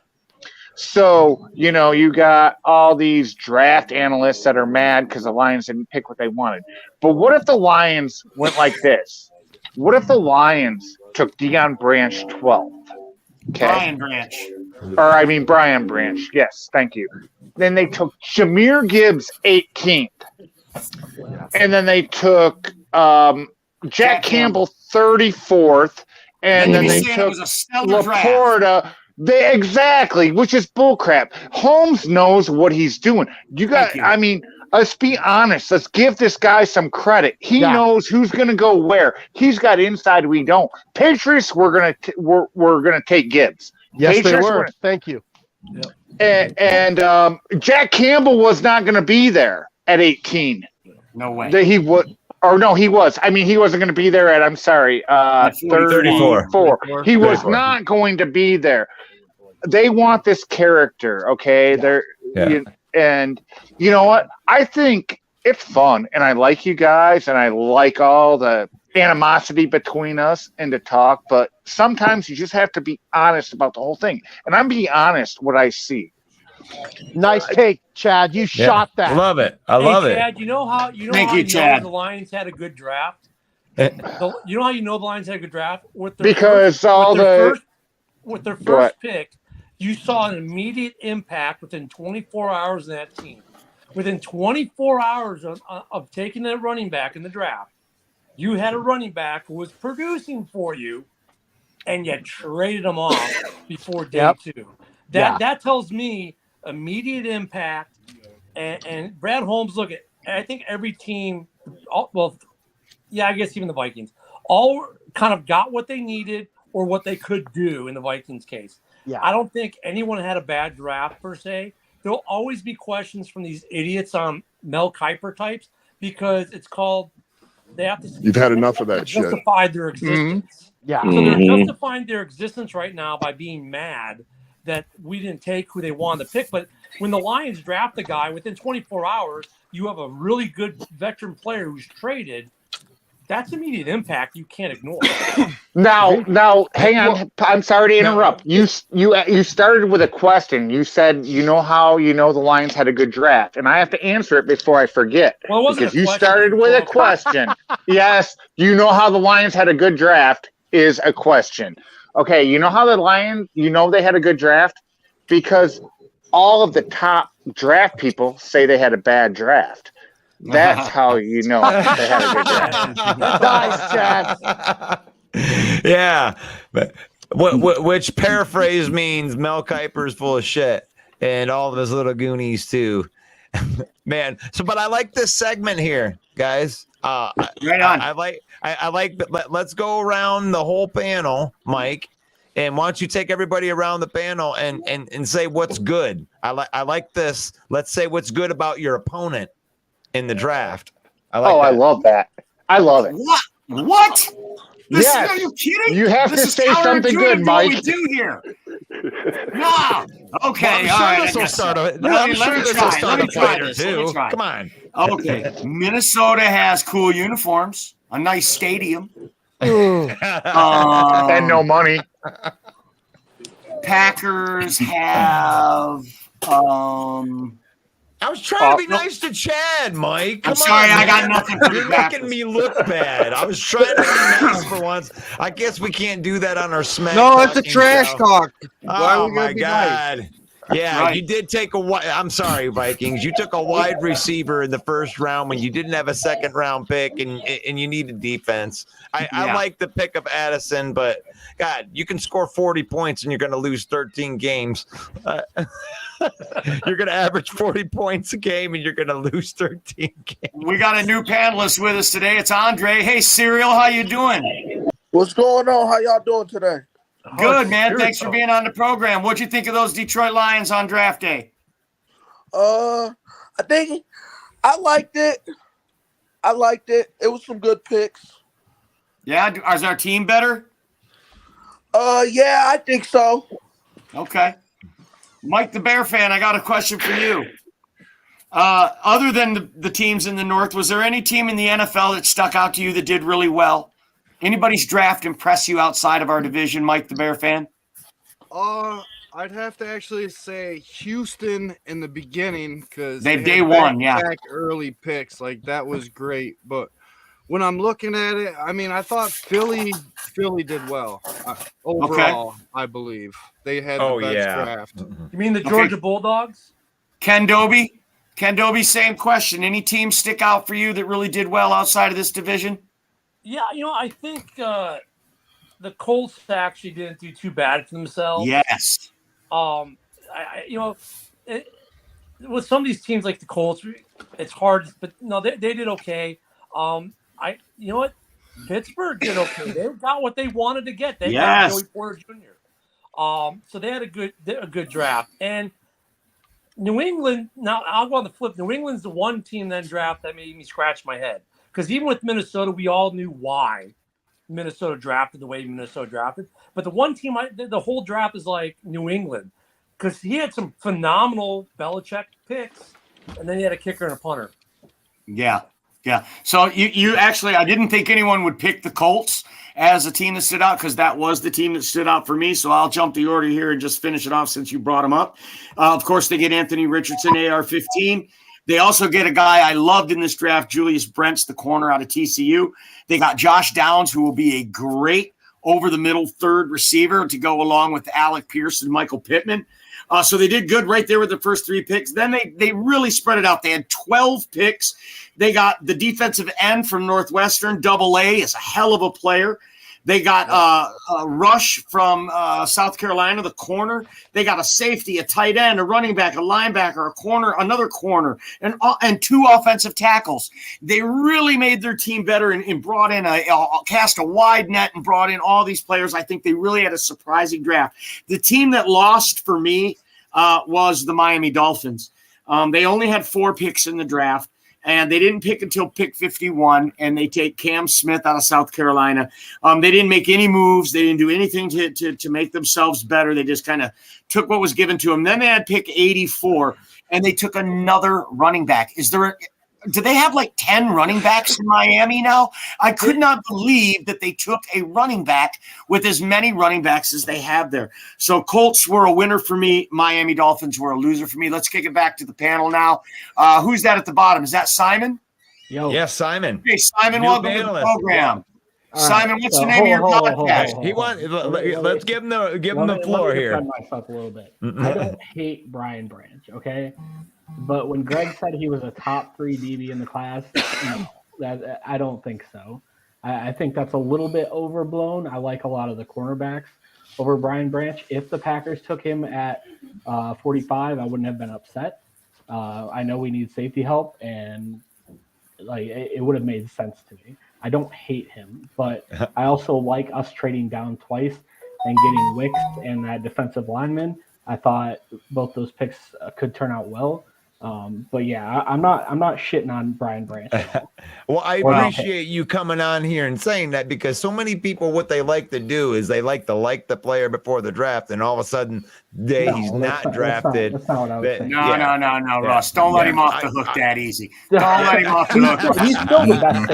So, you got all these draft analysts that are mad because the Lions didn't pick what they wanted. But what if the Lions went like this? What if the Lions took Deion Branch 12th? Okay. Brian Branch. Yes, thank you. Then they took Jahmyr Gibbs 18th. And then they took Jack Campbell 34th. And then they took Laporta. Exactly, which is bullcrap. Holmes knows what he's doing. Let's be honest. Let's give this guy some credit. He knows who's going to go where. He's got inside. We don't. Patriots, we're gonna take Gibbs. Yes, Patriots, they were. Thank you. Yep. And Jack Campbell was not going to be there at 18. No way. He would. or no, he was. I mean, he wasn't going to be there I'm sorry, 34. He was not going to be there. They want this character, okay? And you know what? I think it's fun, and I like you guys, and I like all the animosity between us and to talk, but sometimes you just have to be honest about the whole thing. And I'm being honest what I see. Nice take, Chad. You shot that. Love it. I love it. Chad, you know how Chad. the Lions had a good draft? You know how you know the Lions had a good draft? With their first pick, you saw an immediate impact within 24 hours in that team. Within 24 hours of taking that running back in the draft, you had a running back who was producing for you, and you traded him off before day two. That tells me immediate impact. And Brad Holmes, look, I think every team, I guess even the Vikings, all kind of got what they needed or what they could do in the Vikings case. Yeah. I don't think anyone had a bad draft per se. There'll always be questions from these idiots on Mel Kiper types because it's called they have to. You've had enough of that shit. Justify their existence. Yeah. So they're justifying their existence right now by being mad that we didn't take who they wanted to pick. But when the Lions draft the guy within 24 hours, you have a really good veteran player who's traded. That's immediate impact you can't ignore. Now, hang on. I'm sorry to interrupt. You started with a question. You said, you know how you know the Lions had a good draft, and I have to answer it before I forget. Well, it wasn't because you started with a question. Yes, you know how the Lions had a good draft is a question. Okay, you know how the Lions, they had a good draft because all of the top draft people say they had a bad draft. That's how you know they had a good draft. Nice, Chad. Yeah, but which paraphrase means Mel Kiper's full of shit, and all of his little goonies too. Man, but I like this segment here, guys. Right on. I like. Let's go around the whole panel, Mike. And why don't you take everybody around the panel and say what's good? I like this. Let's say what's good about your opponent in the draft. I love that. I love it. What? Yes. Are you kidding? You have to say something good, Mike. What we do here. No. Okay. Well, all right. This will start. Let me try this. Too. Come on. Okay. Minnesota has cool uniforms, a nice stadium, and no money. Packers have. I was trying to be nice to Chad, Mike. I'm sorry, I got nothing for You're making me look bad. I was trying to be nice for once. I guess we can't do that on our Smacktalk. No, it's a trash talk. Oh my God. Nice? Yeah, Right. you did take I'm sorry, Vikings. You took a wide receiver in the first round when you didn't have a second round pick and you needed defense. I like the pick of Addison, but God, you can score 40 points and you're going to lose 13 games. You're going to average 40 points a game and you're going to lose 13 games. We got a new panelist with us today. It's Andre. Hey, Serial, how you doing? What's going on? How y'all doing today? Good, man. Thanks for being on the program. What'd you think of those Detroit Lions on draft day? I think I liked it. It was some good picks. Yeah, is our team better? Yeah, I think so. Okay. Mike the Bear fan, I got a question for you. Other than the teams in the North, was there any team in the NFL that stuck out to you that did really well? Anybody's draft impress you outside of our division, Mike the Bear fan? I'd have to actually say Houston in the beginning because they day one, early picks, like that was great. But when I'm looking at it, I mean, I thought Philly did well overall. Okay. I believe they had the best draft. You mean the Georgia Bulldogs? Ken Doby, same question. Any team stick out for you that really did well outside of this division? Yeah, I think the Colts actually didn't do too bad for themselves. Yes. With some of these teams like the Colts, it's hard, but no, they did okay. You know what? Pittsburgh did okay. They got what they wanted to get. They got Joey Porter Jr. So they had a good draft. And New England, now I'll go on the flip. New England's the one team then draft that made me scratch my head. Because even with Minnesota, we all knew why Minnesota drafted the way Minnesota drafted. But the one team, the whole draft is like New England, because he had some phenomenal Belichick picks, and then he had a kicker and a punter. Yeah. Yeah. So you actually, I didn't think anyone would pick the Colts as a team that stood out, because that was the team that stood out for me. So I'll jump the order here and just finish it off since you brought them up. Of course, they get Anthony Richardson, AR-15. They also get a guy I loved in this draft, Julius Brents, the corner out of TCU. They got Josh Downs, who will be a great over-the-middle third receiver to go along with Alec Pierce and Michael Pittman. So they did good right there with the first 3 picks. Then they really spread it out. They had 12 picks. They got the defensive end from Northwestern, AA, is a hell of a player. They got Rush from South Carolina, the corner. They got a safety, a tight end, a running back, a linebacker, a corner, another corner, and 2 offensive tackles. They really made their team better and brought in cast a wide net and brought in all these players. I think they really had a surprising draft. The team that lost for me was the Miami Dolphins. They only had 4 picks in the draft. And they didn't pick until pick 51, and they take Cam Smith out of South Carolina. They didn't make any moves. They didn't do anything to make themselves better. They just kind of took what was given to them. Then they had pick 84, and they took another running back. Do they have like 10 running backs in Miami now? I could not believe that they took a running back with as many running backs as they have there. So Colts were a winner for me. Miami Dolphins were a loser for me. Let's kick it back to the panel now. Who's that at the bottom? Is that Simon? Yo. Yes, Simon. Hey, Simon, welcome to the program. Simon, what's the name of your podcast? Let's give him the floor here. Let me defend myself a little bit. I don't hate Brian Branch, okay? But when Gregg said he was a top 3 DB in the class, no, I don't think so. I think that's a little bit overblown. I like a lot of the cornerbacks over Brian Branch. If the Packers took him at 45, I wouldn't have been upset. I know we need safety help, and it would have made sense to me. I don't hate him, but I also like us trading down twice and getting Wicks and that defensive lineman. I thought both those picks could turn out well. But yeah, I'm not shitting on Brian Branch. Well, I appreciate you coming on here and saying that, because so many people, what they like to do is they like the player before the draft, and all of a sudden he's not drafted. That's not what I was saying. No, Russ. Don't let him off the hook that easy. Don't let him off the hook. He's still the best.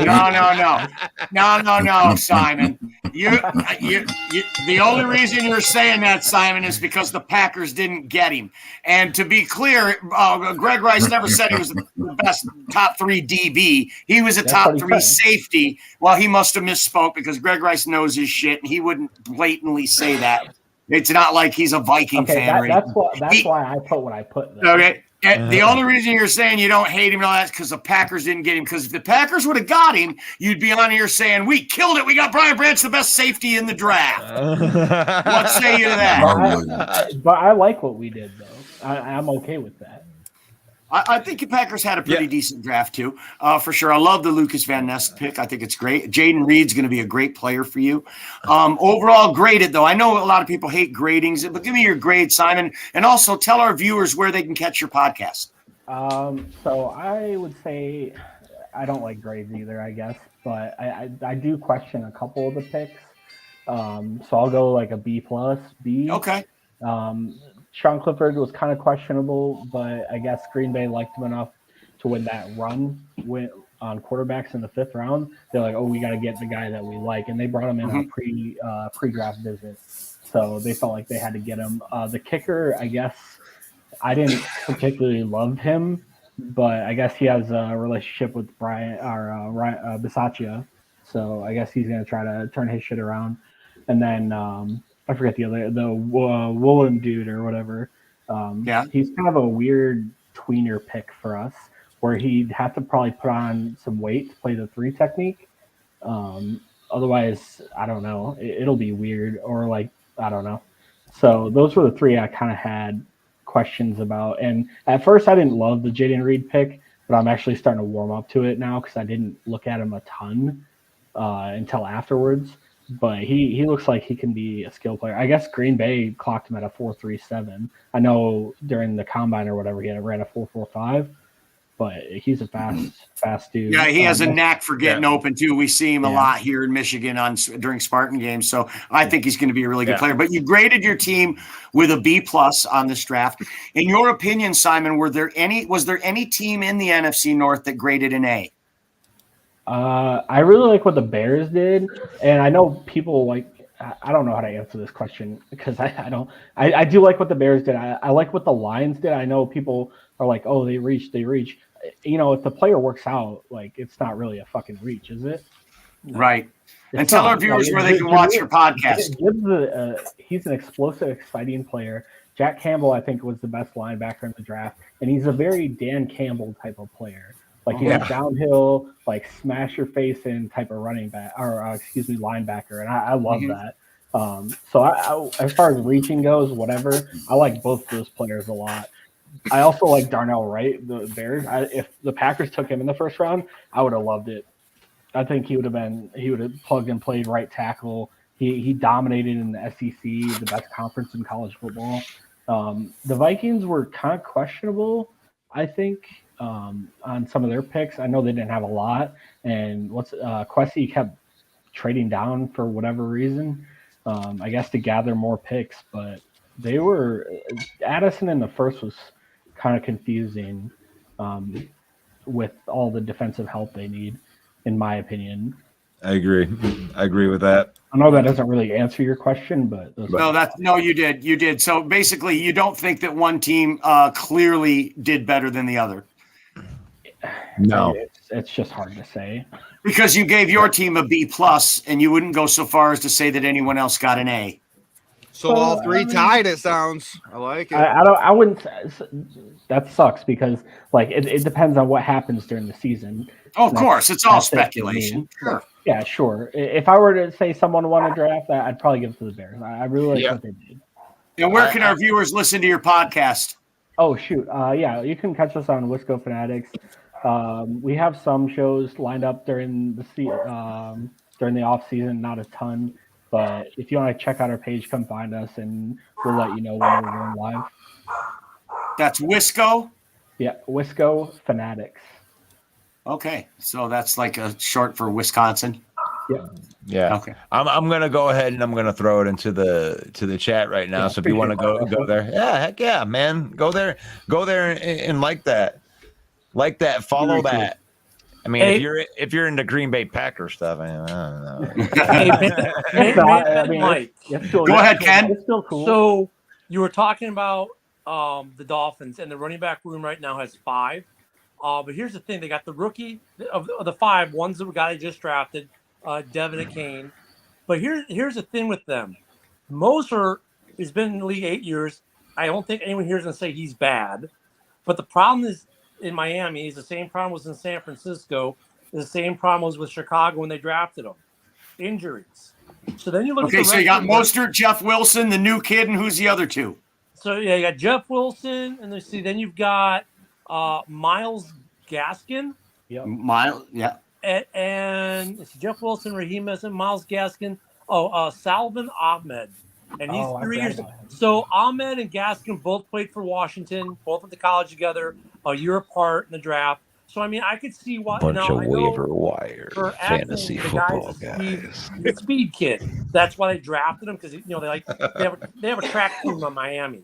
No, Simon. The only reason you're saying that, Simon, is because the Packers didn't get him. And to be clear, Gregg Rice never said he was the best top 3 DB. He was a top 3 safety. Well, he must have misspoke, because Gregg Rice knows his shit, and he wouldn't blatantly say that. It's not like he's a Viking fan. That's why I put what I put there. Okay. The only reason you're saying you don't hate him and all that is because the Packers didn't get him. Because if the Packers would have got him, you'd be on here saying, we killed it. We got Brian Branch, the best safety in the draft. What say you to that? But I like what we did, though. I'm okay with that. I think the Packers had a pretty decent draft, too, for sure. I love the Lucas Van Ness pick. I think it's great. Jaden Reed's going to be a great player for you. Overall, graded, though. I know a lot of people hate gradings, but give me your grade, Simon. And also tell our viewers where they can catch your podcast. So I would say I don't like grades either, I guess. But I do question a couple of the picks. So I'll go like a B+, B. Okay. Sean Clifford was kind of questionable, but I guess Green Bay liked him enough to win that run on quarterbacks in the 5th round. They're like, oh, we got to get the guy that we like. And they brought him in on a pre-draft visit. So they felt like they had to get him. The kicker, I guess, I didn't particularly love him, but I guess he has a relationship with Bisaccia. So I guess he's going to try to turn his shit around. And then I forget the Woolen dude or whatever. He's kind of a weird tweener pick for us, where he'd have to probably put on some weight to play the 3 technique. Otherwise, I don't know. It'll be weird, or like, I don't know. So those were the 3 I kind of had questions about. And at first, I didn't love the Jaden Reed pick, but I'm actually starting to warm up to it now because I didn't look at him a ton until afterwards. But he looks like he can be a skill player. I guess Green Bay clocked him at a 4.37. I know during the combine or whatever he ran a 4.45. but he's a fast dude. Yeah, he has a knack for getting open too. We see him a Yeah. lot here in Michigan during Spartan games. So I think he's going to be a really good player. But you graded your team with a B+ on this draft. In your opinion, Simon, was there any team in the NFC North that graded an A? I really like what the Bears did, and I know people I don't know how to answer this question because I do like what the Bears did. I like what the Lions did. I know people are like, oh, they reach. If the player works out, it's not really a fucking reach, is it? Right. And tell our viewers where they can watch your podcast. He's an explosive, exciting player. Jack Campbell, I think, was the best linebacker in the draft, and he's a very Dan Campbell type of player. He's a downhill, smash your face in type of running back, or linebacker, and I love that. So as far as reaching goes, whatever, I like both those players a lot. I also like Darnell Wright, the Bears. If the Packers took him in the first round, I would have loved it. I think he would have plugged and played right tackle. He dominated in the SEC, the best conference in college football. The Vikings were kind of questionable, I think. On some of their picks. I know they didn't have a lot, and Kwesi kept trading down for whatever reason, I guess to gather more picks, but they were Addison in the first was kind of confusing with all the defensive help they need, in my opinion. I agree with that. I know that doesn't really answer your question, but No, you did. So basically, you don't think that one team clearly did better than the other? No, it's just hard to say. Because you gave your team a B+, and you wouldn't go so far as to say that anyone else got an A. So all three tied, it sounds. I like it. I wouldn't. That sucks because it depends on what happens during the season. Oh, of course, it's all speculation. Sure. Yeah, sure. If I were to say someone won a draft, I'd probably give it to the Bears. I really like what they did. And where can our viewers listen to your podcast? Oh shoot, yeah, you can catch us on Wisco Fanatics. We have some shows lined up during the off season, not a ton. But if you want to check out our page, come find us, and we'll let you know when we're going live. That's Wisco? Yeah, Wisco Fanatics. Okay, so that's like a short for Wisconsin? Yeah. Yeah. Okay. I'm gonna go ahead and I'm gonna throw it into the chat right now. So if you want to go there, yeah, heck yeah, man, go there and like that, follow that. I mean, if you're into Green Bay Packer stuff, I don't know. Mike, go ahead, Ken. It's still cool. So you were talking about the Dolphins, and the running back room right now has 5. But here's the thing: they got the rookie of the 5. One's the guy they just drafted, Devin Akane. But here's the thing with them: Moser has been in the league 8 years. I don't think anyone here is going to say he's bad. But the problem is in Miami is the same problem was in San Francisco. The same problem was with Chicago when they drafted him. Injuries. So then you look at the so you got Mostert, Jeff Wilson, the new kid, and who's the other 2? So yeah, you got Jeff Wilson, and then you've got Myles Gaskin. Yeah. Myles, yeah. And it's Jeff Wilson, Raheem Mostert, Myles Gaskin. Salvin Ahmed. And he's 3 years. So Ahmed and Gaskin both played for Washington, both went to college together, a year apart in the draft. So I mean, I could see why. Bunch of waiver wire fantasy football guys. The speed kid. That's why they drafted him because they have a track team on Miami,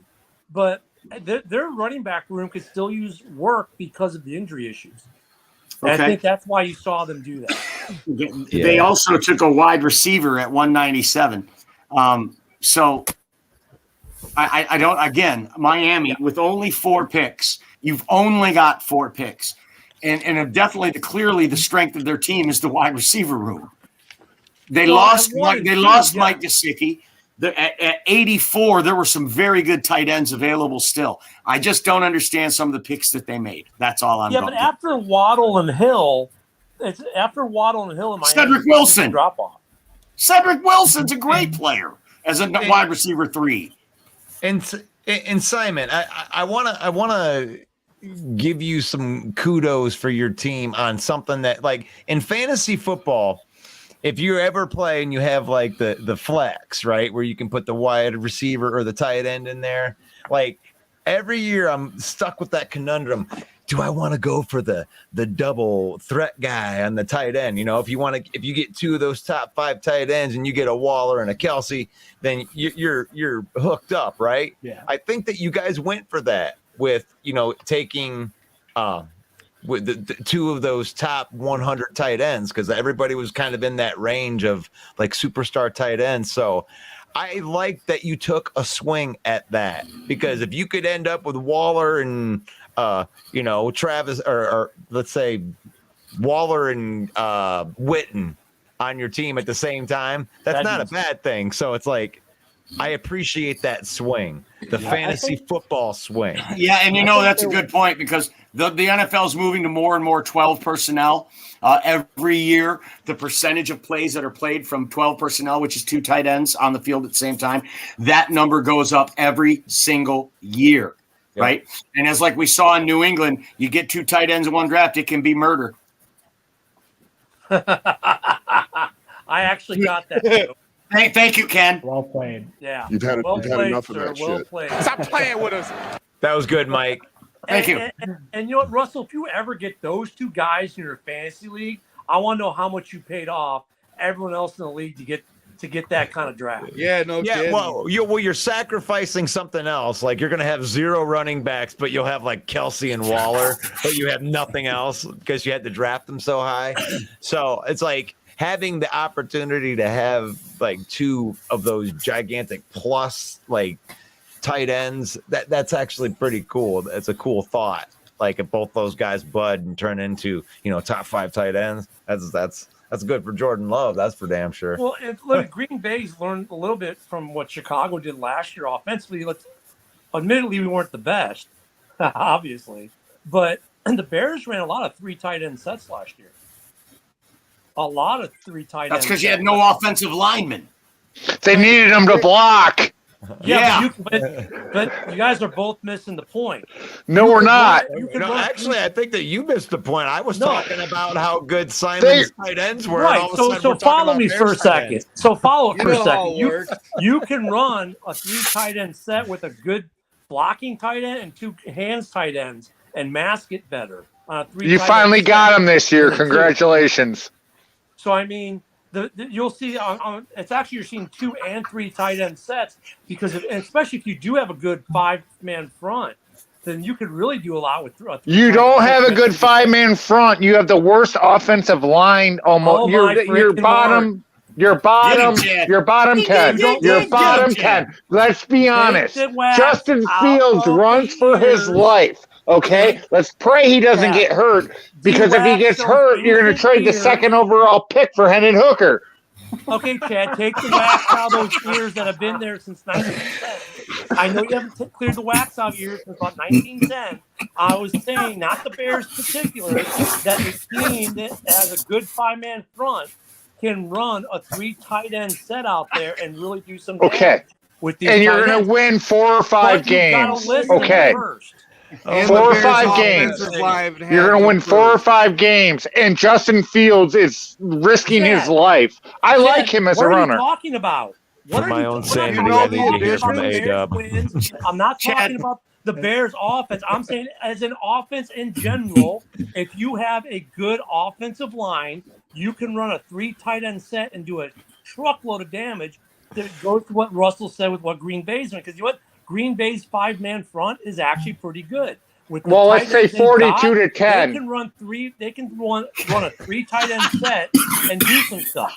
but their running back room could still use work because of the injury issues. And I think that's why you saw them do that. They also took a wide receiver at 197. So I don't, again, Miami with only 4 picks, you've only got 4 picks. And definitely clearly the strength of their team is the wide receiver room. They lost Mike Gesicki. At 84, there were some very good tight ends available still. I just don't understand some of the picks that they made. That's all I'm going to do. After Waddle and Hill in Miami, Cedric Wilson. Drop off. Cedric Wilson's a great player as a wide receiver 3. And Simon, I wanna give you some kudos for your team on something that, like, in fantasy football, if you ever play and you have like the flex, right, where you can put the wide receiver or the tight end in there, like every year I'm stuck with that conundrum. do I want to go for the double threat guy on the tight end? You know, if you get 2 of those top 5 tight ends and you get a Waller and a Kelsey, then you're hooked up, right? Yeah. I think that you guys went for that with, you know, taking with the 2 of those top 100 tight ends, because everybody was kind of in that range of like superstar tight ends. So I like that you took a swing at that, because if you could end up with Waller and you know, Travis, or let's say Waller and Witten on your team at the same time, that's not a bad thing. So it's like, I appreciate that swing, the fantasy football swing. Yeah, and you know that's a good point, because the NFL is moving to more and more 12 personnel. Every year, the percentage of plays that are played from 12 personnel, which is 2 tight ends on the field at the same time, that number goes up every single year, right? And as like we saw in New England, you get 2 tight ends in one draft, it can be murder. I actually got that too. Thank you, Ken. Well played. Yeah. You've had enough of that well shit. Played. Stop playing with us. That was good, Mike. Thank you. And you know what, Russell? If you ever get those 2 guys in your fantasy league, I want to know how much you paid off everyone else in the league to get that kind of draft. Yeah, no kidding. Well, you're sacrificing something else. Like, you're going to have 0 running backs, but you'll have like Kelsey and Waller, but you have nothing else because you had to draft them so high. So it's like having the opportunity to have like 2 of those gigantic plus like tight ends, that's actually pretty cool. It's a cool thought. Like, if both those guys bud and turn into, you know, top 5 tight ends, that's good for Jordan Love. That's for damn sure. Well, and look, Green Bay's learned a little bit from what Chicago did last year offensively. Admittedly, we weren't the best, obviously, but the Bears ran a lot of 3 tight end sets last year. A lot of 3 tight ends. That's because you had no offensive linemen. They needed them to block. Yeah. But you guys are both missing the point. No, we're not. Actually, I think that you missed the point. I was talking about how good Simon's tight ends were. Right. So follow me for a second. So follow it for a second. You can run a 3 tight end set with a good blocking tight end and 2 hands tight ends and mask it better on a 3. You finally got them this year. Congratulations. So I mean, you'll see it's actually you're seeing 2 and 3 tight end sets, because especially if you do have a good 5-man front, then you could really do a lot with. You don't have a good 5-man front. You have the worst offensive line. Almost your bottom 10. Let's be honest. Justin Fields runs for his life. Okay, let's pray he doesn't get hurt, because if he gets hurt, you're going to trade the 2nd overall pick for Hendon Hooker. Okay, Chad, take the wax out of those ears that have been there since 1910. I know you haven't cleared the wax out of ears since about 1910. I was saying, not the Bears particularly, that the team that has a good 5-man front can run a 3 tight end set out there and really do some damage with these. And you're going to win 4 or 5 games. Okay. 4 or 5 games. You're going to win 4 or 5 games, and Justin Fields is risking his life. I like him as a runner. What are you talking about? For my own sanity, I need to hear from A-Dub. I'm not talking about the Bears' offense. I'm saying as an offense in general, if you have a good offensive line, you can run a 3 tight end set and do a truckload of damage. That goes to what Russell said with what Green Bay's doing. Because you know what? Green Bay's 5-man front is actually pretty good. Well, let's say 42 to 10. They can run 3. They can run a 3 tight end set and do some stuff.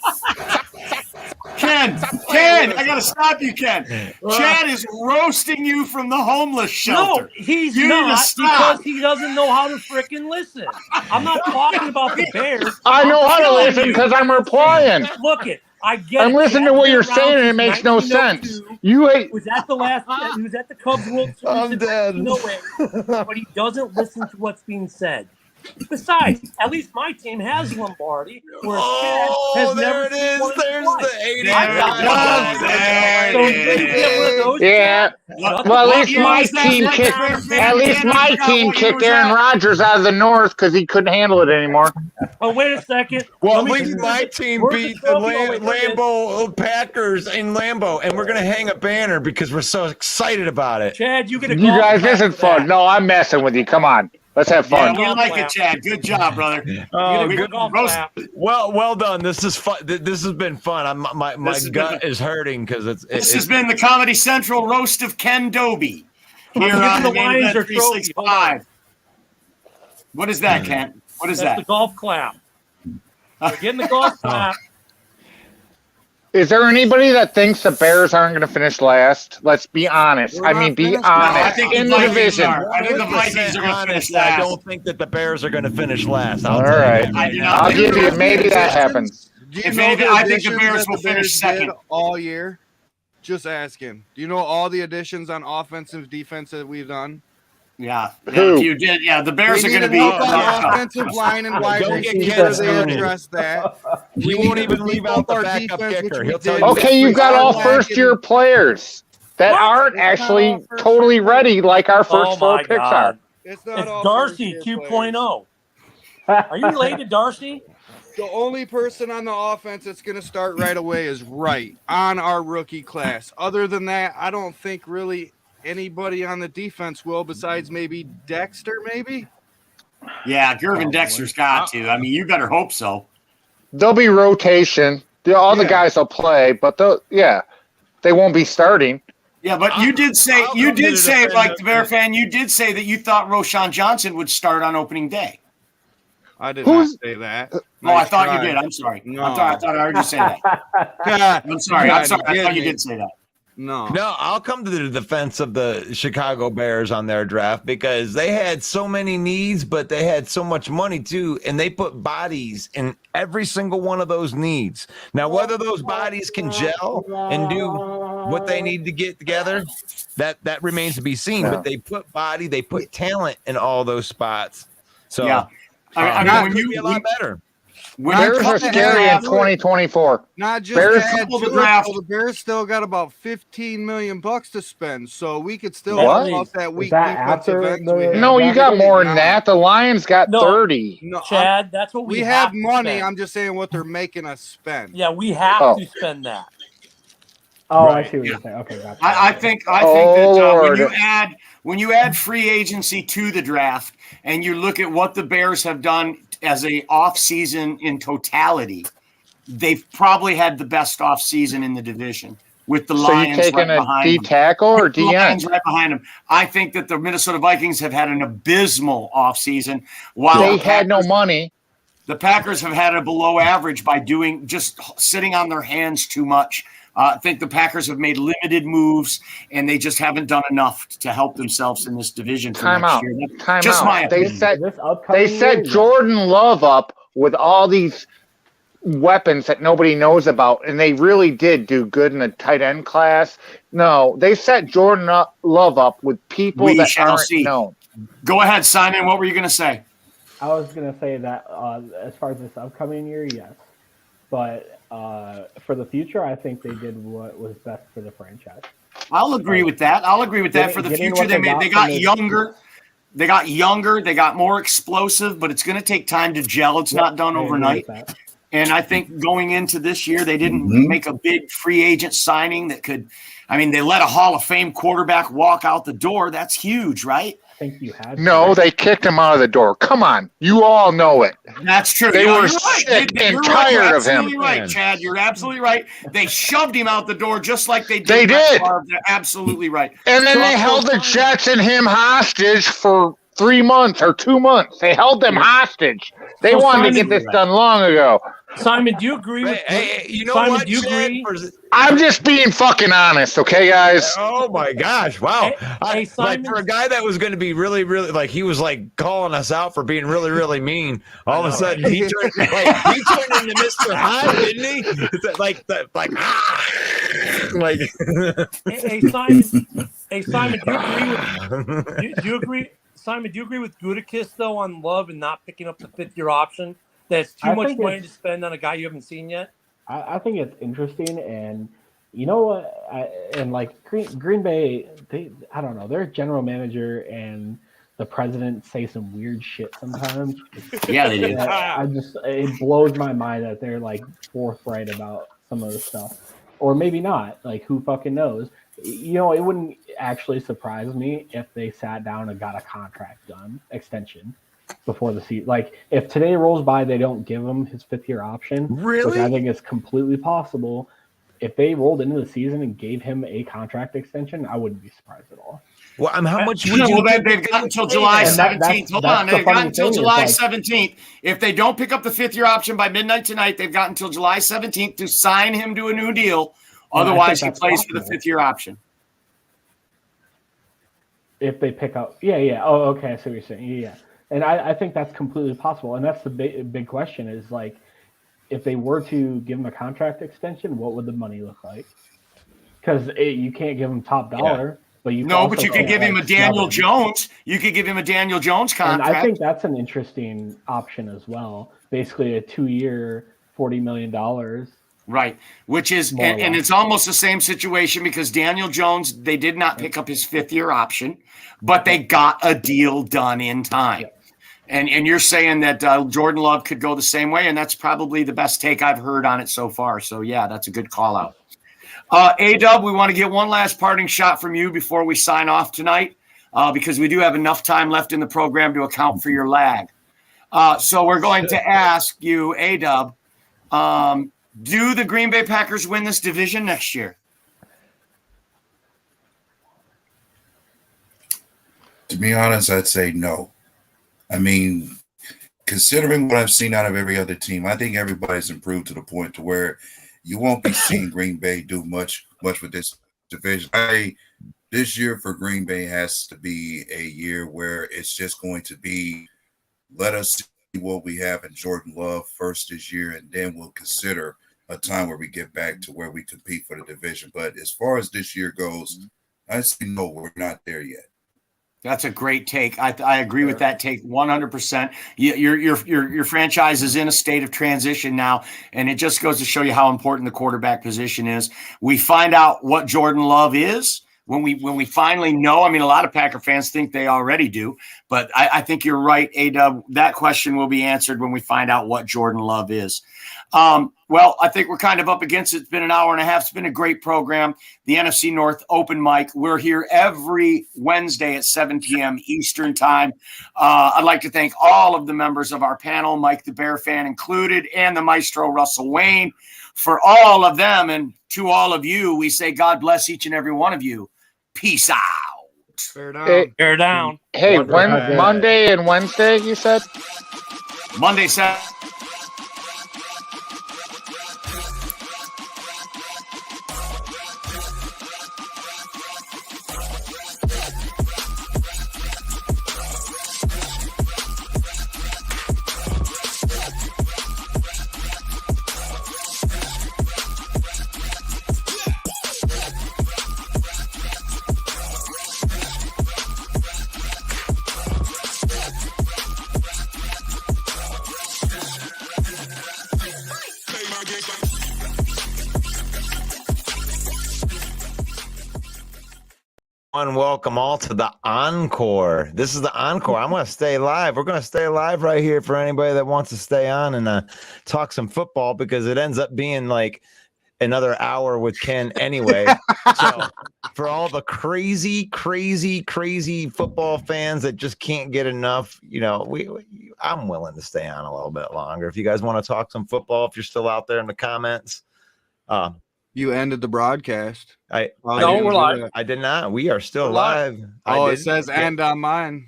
Ken, I gotta stop you, Ken. Chad is roasting you from the homeless shelter. No, he's not, because he doesn't know how to frickin' listen. I'm not talking about the Bears. I know how to listen because I'm replying. Look it. I get I'm listening to what you're saying, and it makes no sense. You was at the last. He was at the Cubs World Series. I'm dead. No way, but he doesn't listen to what's being said. Besides, at least my team has Lombardi, whereas Chad has never seen one. There's the 80. Yeah. Well, at least my team kicked Aaron Rodgers out of the North because he couldn't handle it anymore. Oh, wait a second. Well, at least my team beat the Lambeau Packers in Lambeau, and we're going to hang a banner because we're so excited about it. Chad, you get a You guys, this is fun. No, I'm messing with you. Come on. Let's have fun. Yeah, we like it, Chad. Good job, brother. Oh, good well done. This is fun. This has been fun. My gut is hurting because this has been the Comedy Central roast of Ken Dobie here on the Main Event 365. What is that, Ken? What is That's that? the golf clap. We're getting the golf clap. Is there anybody that thinks the Bears aren't going to finish last? Let's be honest. I mean, be honest. I think in the the Vikings division. are. I think the Vikings are going to finish I last. don't think that the Bears are going to finish last. All right. I'll give you. Maybe that happens. If anything, I think the Bears will finish second all year. Just asking. Do you know all the additions on offensive defense that we've done? Yeah. Who? You did. Yeah, the Bears are going to be on offensive line and wide receivers. They address that. He won't even leave out the backup kicker. He'll tell you. Okay, you've got all first-year players that aren't actually totally ready like our first four picks are. It's Darcy 2.0. Are you related to Darcy? The only person on the offense that's going to start right away is Wright on our rookie class. Other than that, I don't think really anybody on the defense will, besides maybe Dexter, maybe? Yeah, Gervin Dexter's got to. I mean, you better hope so. There'll be rotation. All the guys will play, but they won't be starting. Yeah, but you did say, like the Bear fan, you did say that you thought Roshan Johnson would start on opening day. I did not say that. Oh, I thought you did. I'm sorry. No. I thought I heard you say that. I'm sorry. I thought you did say that. No, I'll come to the defense of the Chicago Bears on their draft because they had so many needs, but they had so much money too, and they put bodies in every single one of those needs. Now, whether those bodies can gel and do what they need to get together, that remains to be seen. But they put body, they put talent in all those spots. So yeah, I mean, when you be a lot better. Bears are scary in 2024. Not just Bears the Bears still got about $15 million to spend, so we could still help out that weak defensive end. No, you got more than that. The Lions got 30. No, Chad, that's what we have money. spend. I'm just saying what they're making us spend. Yeah, we have to spend that. Oh, I see what you're saying. Okay, gotcha. I think that when you add free agency to the draft and you look at what the Bears have done as a off season in totality, they've probably had the best off season in the division with the Lions you taking right behind a D tackle or D Lions right behind them. I think that the Minnesota Vikings have had an abysmal off season while they had no money. The Packers have had a below average by just sitting on their hands too much. I think the Packers have made limited moves, and they just haven't done enough to help themselves in this division for next year. My opinion. They set Jordan Love up with all these weapons that nobody knows about, and they really did do good in the tight end class. No, they set Jordan Love up with people that aren't known. Go ahead, Simon. What were you going to say? I was going to say that as far as this upcoming year, yes. But for the future, I think they did what was best for the franchise. I'll agree with that. For the future. They got younger. They got younger. They got more explosive, but it's going to take time to gel. It's not done overnight. And I think going into this year, they didn't make a big free agent signing that could. I mean, they let a Hall of Fame quarterback walk out the door. That's huge, right? I think you had. No, they kicked him out of the door. Come on, you all know it. That's true. They were sick and tired of him. You're absolutely right, Chad. You're absolutely right. They shoved him out the door just like they did. They did. They're absolutely right. And then they held the Jets and him hostage for 3 months or 2 months. They held them hostage. They wanted to get this done long ago. Simon, do you agree with Simon, do you agree? I'm just being fucking honest, okay, guys? Oh my gosh! Wow. Hey, Simon, for a guy that was going to be really, really he was calling us out for being really, really mean. All of a sudden, he turned into Mr. High, didn't he? Hey, Simon, do you agree? Simon, do you agree with Gutekunst though on Love and not picking up the fifth-year option? That's too much money to spend on a guy you haven't seen yet. I think it's interesting, and you know what? Green Bay, I don't know. Their general manager and the president say some weird shit sometimes. Yeah, they do. It blows my mind that they're forthright about some of the stuff. or maybe not. Like, who fucking knows? You know, it wouldn't actually surprise me if they sat down and got a contract done, extension, before the season. Like, if today rolls by, they don't give him his 5th-year option, which I think is completely possible. If they rolled into the season and gave him a contract extension, I wouldn't be surprised at all. Well, how much would you? Well, they've got until July 17th. Hold on, they've got until July 17th. If they don't pick up the 5th-year option by midnight tonight, they've got until July 17th to sign him to a new deal. Otherwise, he plays for the 5th-year option. If they pick up, yeah. Oh, okay. I see what you're saying. Yeah. And I think that's completely possible. And that's the big question is, like, if they were to give him a contract extension, what would the money look like? Because you can't give him top dollar. But you could give him a Daniel Jones. You could give him a Daniel Jones contract. And I think that's an interesting option as well. Basically, a 2-year, $40 million. Right, which is, and it's almost the same situation because Daniel Jones, they did not pick up his 5th-year option, but they got a deal done in time. And you're saying that Jordan Love could go the same way, and that's probably the best take I've heard on it so far. So, yeah, that's a good call out. A-Dub, we want to get one last parting shot from you before we sign off tonight because we do have enough time left in the program to account for your lag. So we're going to ask you, A-Dub, do the Green Bay Packers win this division next year? To be honest, I'd say no. I mean, considering what I've seen out of every other team, I think everybody's improved to the point to where you won't be seeing Green Bay do much with this division. This year for Green Bay has to be a year where it's just going to be, let us see what we have in Jordan Love first this year, and then we'll consider a time where we get back to where we compete for the division. But as far as this year goes, I say no, we're not there yet. That's a great take. I agree with that take 100%. Your franchise is in a state of transition now, and it just goes to show you how important the quarterback position is. We find out what Jordan Love is when we finally know. I mean, a lot of Packer fans think they already do, but I think you're right, A-Dub. That question will be answered when we find out what Jordan Love is. Well, I think we're kind of up against it. It's been an hour and a half. It's been a great program. The NFC North Open Mic. We're here every Wednesday at 7 p.m. Eastern Time. I'd like to thank all of the members of our panel, Mike the Bear Fan included, and the maestro Russell Wayne. For all of them and to all of you, we say God bless each and every one of you. Peace out. Bear down. Bear down. Hey, Monday and Wednesday, you said? Monday, Saturday. Welcome all to the encore. This is the encore. I'm going to stay live. We're going to stay live right here for anybody that wants to stay on and talk some football because it ends up being like another hour with Ken anyway. So for all the crazy football fans that just can't get enough, you know, I'm willing to stay on a little bit longer. If you guys want to talk some football, if you're still out there in the comments, you ended the broadcast. No, we're live. I did not. We are still live. It says end on mine.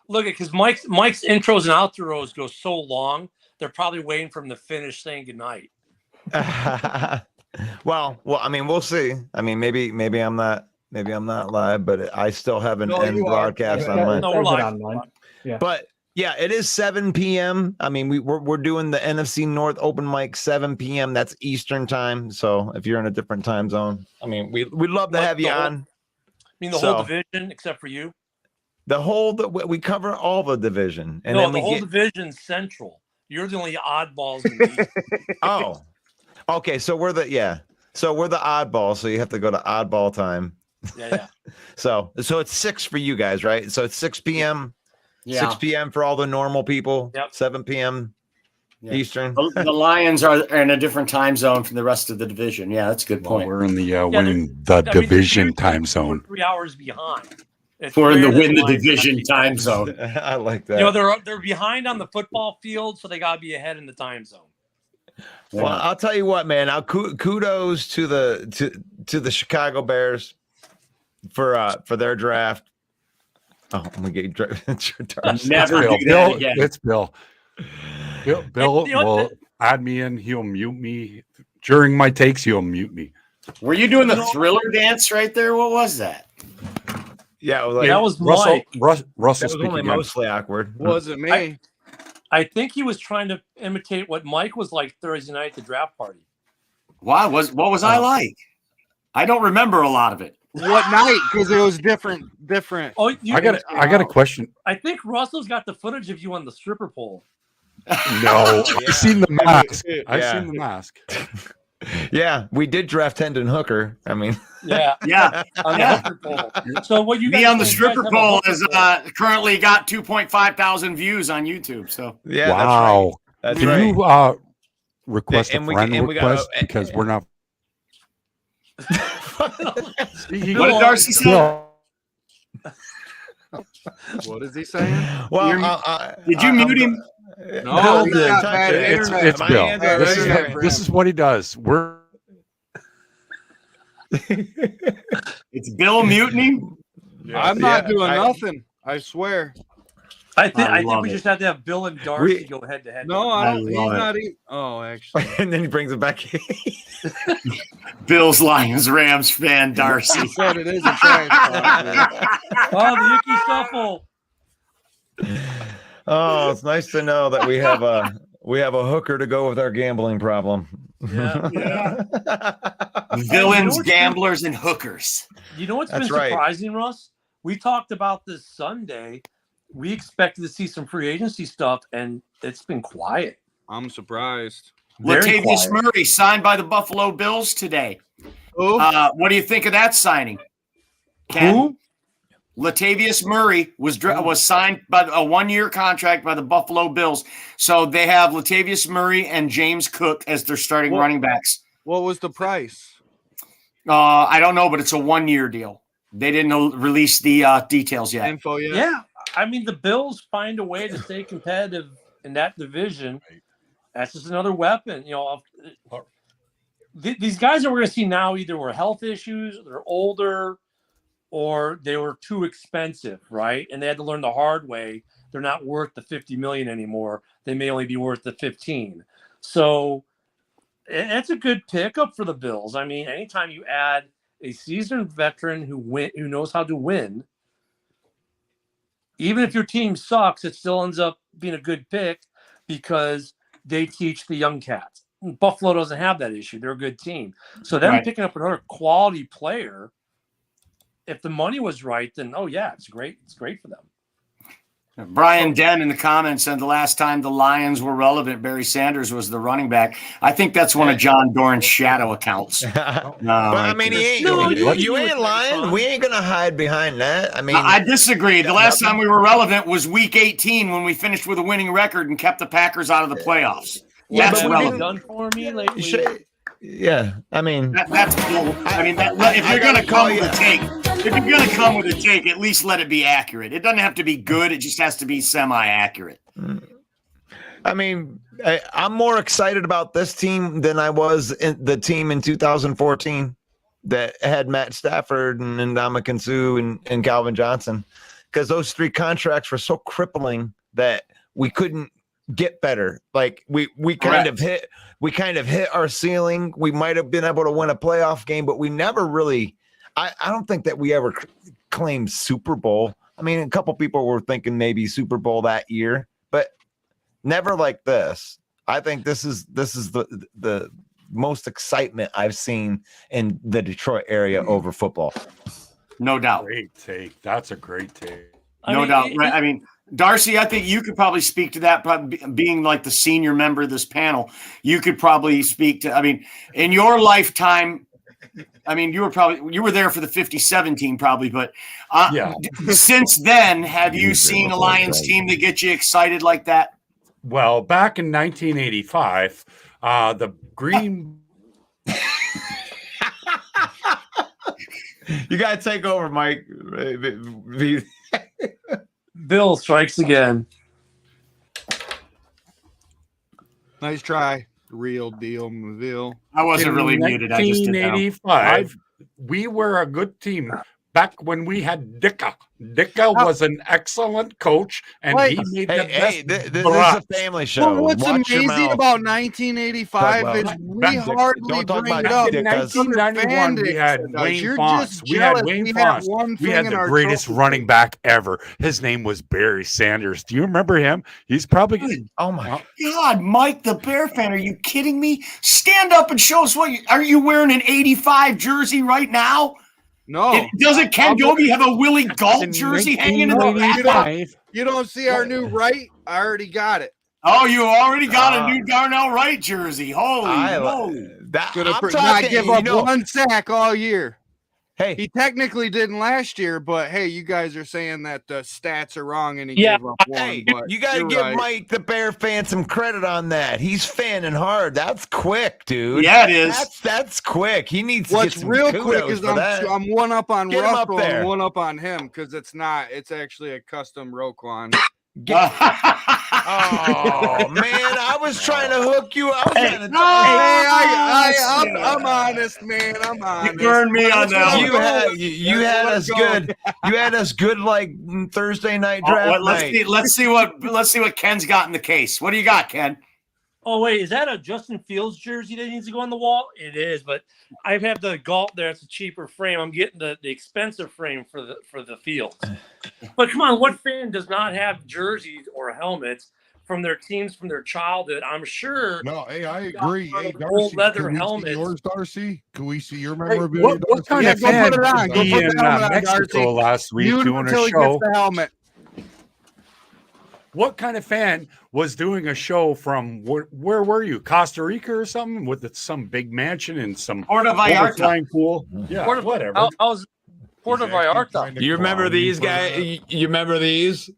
Look, because Mike's intros and outros go so long, they're probably waiting for him to finish saying goodnight. Well, I mean, we'll see. I mean, maybe I'm not live, but I still have an end broadcast on mine. No, we're live. Yeah. But yeah, it is 7 p.m. I mean, we're doing the NFC North Open Mic 7 p.m. That's Eastern time. So if you're in a different time zone, I mean, we'd love to have you on. I mean, the whole division except for you. We cover all the division, and no, then the whole division's central. You're the only oddballs in the East. Oh, okay. So we're the oddball. So you have to go to oddball time. Yeah. So it's 6 for you guys, right? So it's 6 p.m. Yeah. 6 p.m. for all the normal people. Yep. 7 p.m. Eastern. The Lions are in a different time zone from the rest of the division. Yeah, that's a good point. We're in the winning the division time zone. 3 hours behind. We're in the rare that win the Lions are division actually time close. zone. I like that. You know, they're behind on the football field, so they got to be ahead in the time zone. Well, I'll tell you what, man. Kudos to the Chicago Bears for their draft. Oh, I'm gonna get Never Bill. do that again. It's Bill. Bill You know will add me in. He'll mute me during my takes. He'll mute me. Were you doing the Thriller dance right there? What was that? Yeah, that was Russell. Mike. Russell That was only again. mostly awkward. Wasn't me. I think he was trying to imitate what Mike was like Thursday night at the draft party. What was I like? I don't remember a lot of it. What night? Because it was different. Oh, I got a question. I think Russell's got the footage of you on the stripper pole. No, I've seen the mask. I've Yeah. seen the mask. Yeah, we did draft Hendon Hooker. I mean, Yeah, Yeah. on the stripper pole. So what you Me guys on the think? You guys stripper have a pole hooker is pole. currently got 2.5 thousand views on YouTube. So yeah, Wow. that's Can right. you request And a we- friend and we got- request because we're not. what did Darcy say? Bill, What is he saying? Well, Did you mute him? No, Bill he's did. got bad it's internet. My Bill. hands are This right here. this is what he does. We're It's Bill mutiny. I'm not doing I- nothing. I swear. I think love we it. just have to have Bill and Darcy go head to head. No, I I don't. He's love it. not even. Oh, actually. and then he brings it back. Bill's Lions Rams fan Darcy. He said it is a trash talk. Oh, the Yuki Shuffle. Oh, it's nice to know that we have a hooker to go with our gambling problem. Yeah. Villains, gamblers, and hookers. You know what's That's been right. surprising, Russ? We talked about this Sunday. We expected to see some free agency stuff, and it's been quiet. I'm surprised. Very Latavius quiet. Murray signed by the Buffalo Bills today. Who? What do you think of that signing? Ken? Who? Latavius Murray was signed by a 1-year contract by the Buffalo Bills. So they have Latavius Murray and James Cook as their starting running backs. What was the price? I don't know, but it's a 1-year deal. They didn't release the details yet. Info yet? Yeah. I mean, the Bills find a way to stay competitive in that division. That's just another weapon. You know, these guys that we're going to see now either were health issues, they're older, or they were too expensive, right? And they had to learn the hard way. They're not worth the $50 million anymore. They may only be worth the 15. So it's a good pickup for the Bills. I mean, anytime you add a seasoned veteran who knows how to win, even if your team sucks, it still ends up being a good pick because they teach the young cats. Buffalo doesn't have that issue. They're a good team. So them picking up another quality player, if the money was right, then, oh, yeah, it's great. It's great for them. Brian Den in the comments said the last time the Lions were relevant, Barry Sanders was the running back. I think that's one of John Doran's shadow accounts. But I mean, you ain't lying. We ain't gonna hide behind that. I mean, I disagree. The last time we were relevant was Week 18 when we finished with a winning record and kept the Packers out of the playoffs. Yeah, That's but what have you relevant. done for me lately? Yeah, I mean, That's cool. I mean, if you're gonna come with a take, at least let it be accurate. It doesn't have to be good. It just has to be semi-accurate. I mean, I'm more excited about this team than I was in the team in 2014 that had Matt Stafford and Ndamukong Suh and Calvin Johnson, because those 3 contracts were so crippling that we couldn't get better. Like we kind of hit our ceiling. We might have been able to win a playoff game, but we never really. I don't think that we ever claimed Super Bowl. I mean, a couple people were thinking maybe Super Bowl that year, but never like this. I think this is the most excitement I've seen in the Detroit area over football. No doubt. Great take. That's a great take. No doubt. I mean, Darcy, I think you could probably speak to that, probably being like the senior member of this panel. You could probably speak to, I mean, in your lifetime, I mean, you were there for the 57 team probably, but Yeah. Since then, have you seen a Lions team that gets you excited like that? Well, back in 1985, the Green. You got to take over, Mike. Bill strikes again. Nice try. Real deal, Maville. I wasn't really muted. I just did that. 1985, we were a good team. Back when we had Dicka. Dicka was an excellent coach, and he made the best. This is a family show. Well, what's Watch your amazing mouth. about 1985 is we hardly bring it up. In 1991, we had Wayne Fonts. We had Wayne Fonts. We had the greatest running back ever. His name was Barry Sanders. Do you remember him? He's probably. Oh my God, Mike, the Bear fan, are you kidding me? Stand up and show us are you wearing an 85 jersey right now? No. Doesn't Ken Gogi have a Willie Galt jersey hanging in the back? You don't see our new right? I already got it. Oh, you already got a new Darnell Wright jersey. Holy moly. Not give up one sack all year. Hey, he technically didn't last year, but hey, you guys are saying that the stats are wrong and he gave up one. Hey, but you got to give Mike the Bear fan some credit on that. He's fanning hard. That's quick, dude. Yeah, it is. That's quick. He needs to What's get some real kudos quick is for that. I'm one up on Get him up Russell there. and one up on him because it's actually a custom Roquan. Oh man, I was trying to hook you up. I'm honest, man. I'm honest. You burned me on that. You had us good. You had us good like Thursday night draft night. Let's see what Ken's got in the case. What do you got, Ken? Oh wait, is that a Justin Fields jersey that needs to go on the wall? It is, but I have the Galt there. It's a cheaper frame. I'm getting the expensive frame for the Fields. But come on, what fan does not have jerseys or helmets from their teams from their childhood? I'm sure. No, hey, I agree. Hey, Darcy, old leather can we see helmets. yours, Darcy? Can we see your memorabilia? What kind of fan put it on. was he in Mexico last week doing a show? The helmet. What kind of fan was doing a show from where were you? Costa Rica or something with some big mansion and some Puerto Vallarta pool? Yeah, whatever. I was Puerto Vallarta. You remember these guys? You remember these?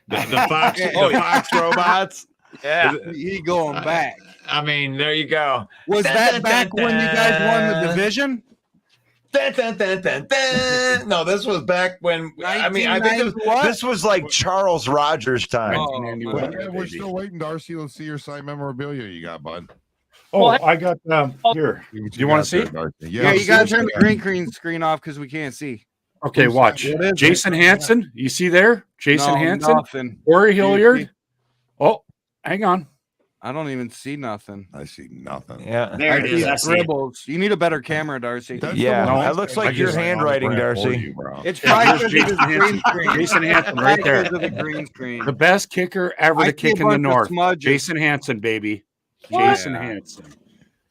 The Fox, Fox robots. Yeah, he going back. I mean, there you go. Was that back when you guys won the division? No, this was back when. I think this was like Charles Rogers time. Yeah, we're still waiting, Darcy. Let's see your signed memorabilia you got, bud. Oh, I got here. Do you want to see? Yeah, you got to turn the green screen off because we can't see. Okay, watch. Jason Hanson. You see there? Jason Hanson. Nothing. Corey Hilliard. Oh, hang on. I don't even see nothing. I see nothing. Yeah, there it is. I see it. You need a better camera, Darcy. That looks like your handwriting, Darcy. It's probably Jason Hanson. Jason Hanson, right there. The green screen. The best kicker ever to kick in the North. Jason Hanson, baby. Jason Hanson.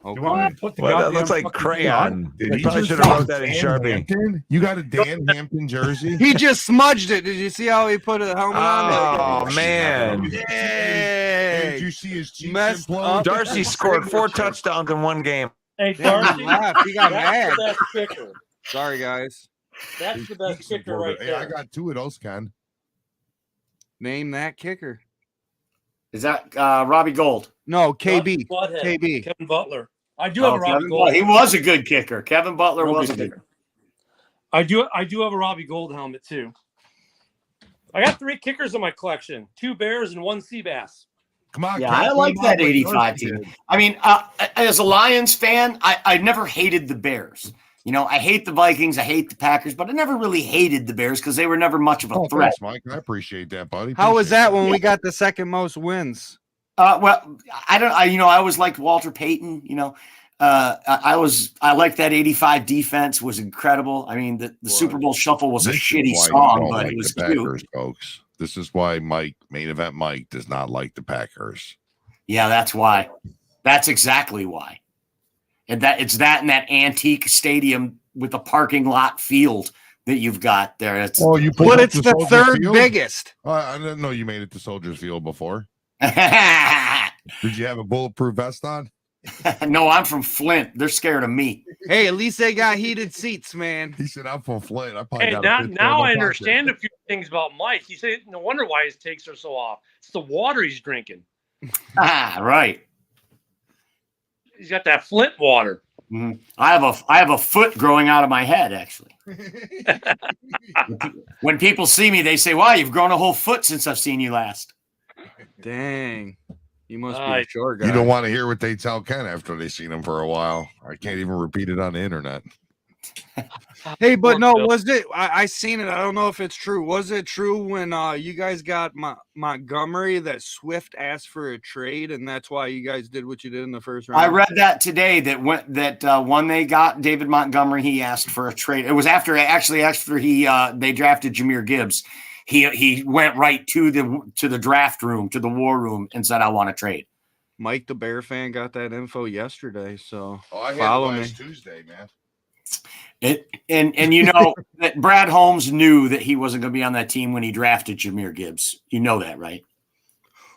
Okay. You want me to put the that looks like crayon. You probably should have wrote that in Sharpie. You got a Dan Hampton jersey? He just smudged it. Did you see how he put a helmet on? Oh man! Did you see his cheeks implode? Darcy scored 4 touchdowns in one game. Hey, Darcy, he got mad. That's the best kicker. Sorry, guys. That's the best kicker right Hey, there. I got 2 of those, Ken. Name that kicker. Is that Robbie Gold? No, KB. KB. Kevin Butler. I do have a Robbie Kevin Gold. Butler. He was a good kicker. Kevin Butler was a kicker. I do have a Robbie Gold helmet too. I got 3 kickers in my collection: 2 Bears and 1 Seabass. Come on, yeah, I like that 85 team. I mean, as a Lions fan, I never hated the Bears. You know, I hate the Vikings, I hate the Packers, but I never really hated the Bears because they were never much of a threat. Thanks, Mike. I appreciate that, buddy. How was that when we got the second most wins? Well, I always liked Walter Payton. You know, I liked that 85 defense was incredible. I mean, the Super Bowl Shuffle was a shitty song, but it was cute. Folks, this is why main event Mike does not like the Packers. Yeah, that's why. That's exactly why. And it's that in that antique stadium with the parking lot field that you've got there. It's the third biggest. I didn't know you made it to Soldiers Field before. Did you have a bulletproof vest on? No, I'm from Flint. They're scared of me. Hey, at least they got heated seats, man. He said, I'm from Flint. Hey, now I understand a few things about Mike. He said, no wonder why his takes are so off. It's the water he's drinking. Right. He's got that Flint water. Mm-hmm. I have a foot growing out of my head, actually. When people see me, they say, "Wow, you've grown a whole foot since I've seen you last." Dang. You must be a short guy. You don't want to hear what they tell Ken after they've seen him for a while. I can't even repeat it on the internet. Hey, but no, was it? I seen it. I don't know if it's true. Was it true when you guys got Montgomery that Swift asked for a trade, and that's why you guys did what you did in the first round? I read that today. When they got David Montgomery, he asked for a trade. It was after they drafted Jahmyr Gibbs. He went right to the draft room, to the war room, and said, "I want to trade." Mike, the Bear fan, got that info yesterday. So I follow had it me. last Tuesday, man. And you know that Brad Holmes knew that he wasn't going to be on that team when he drafted Jahmyr Gibbs. You know that, right?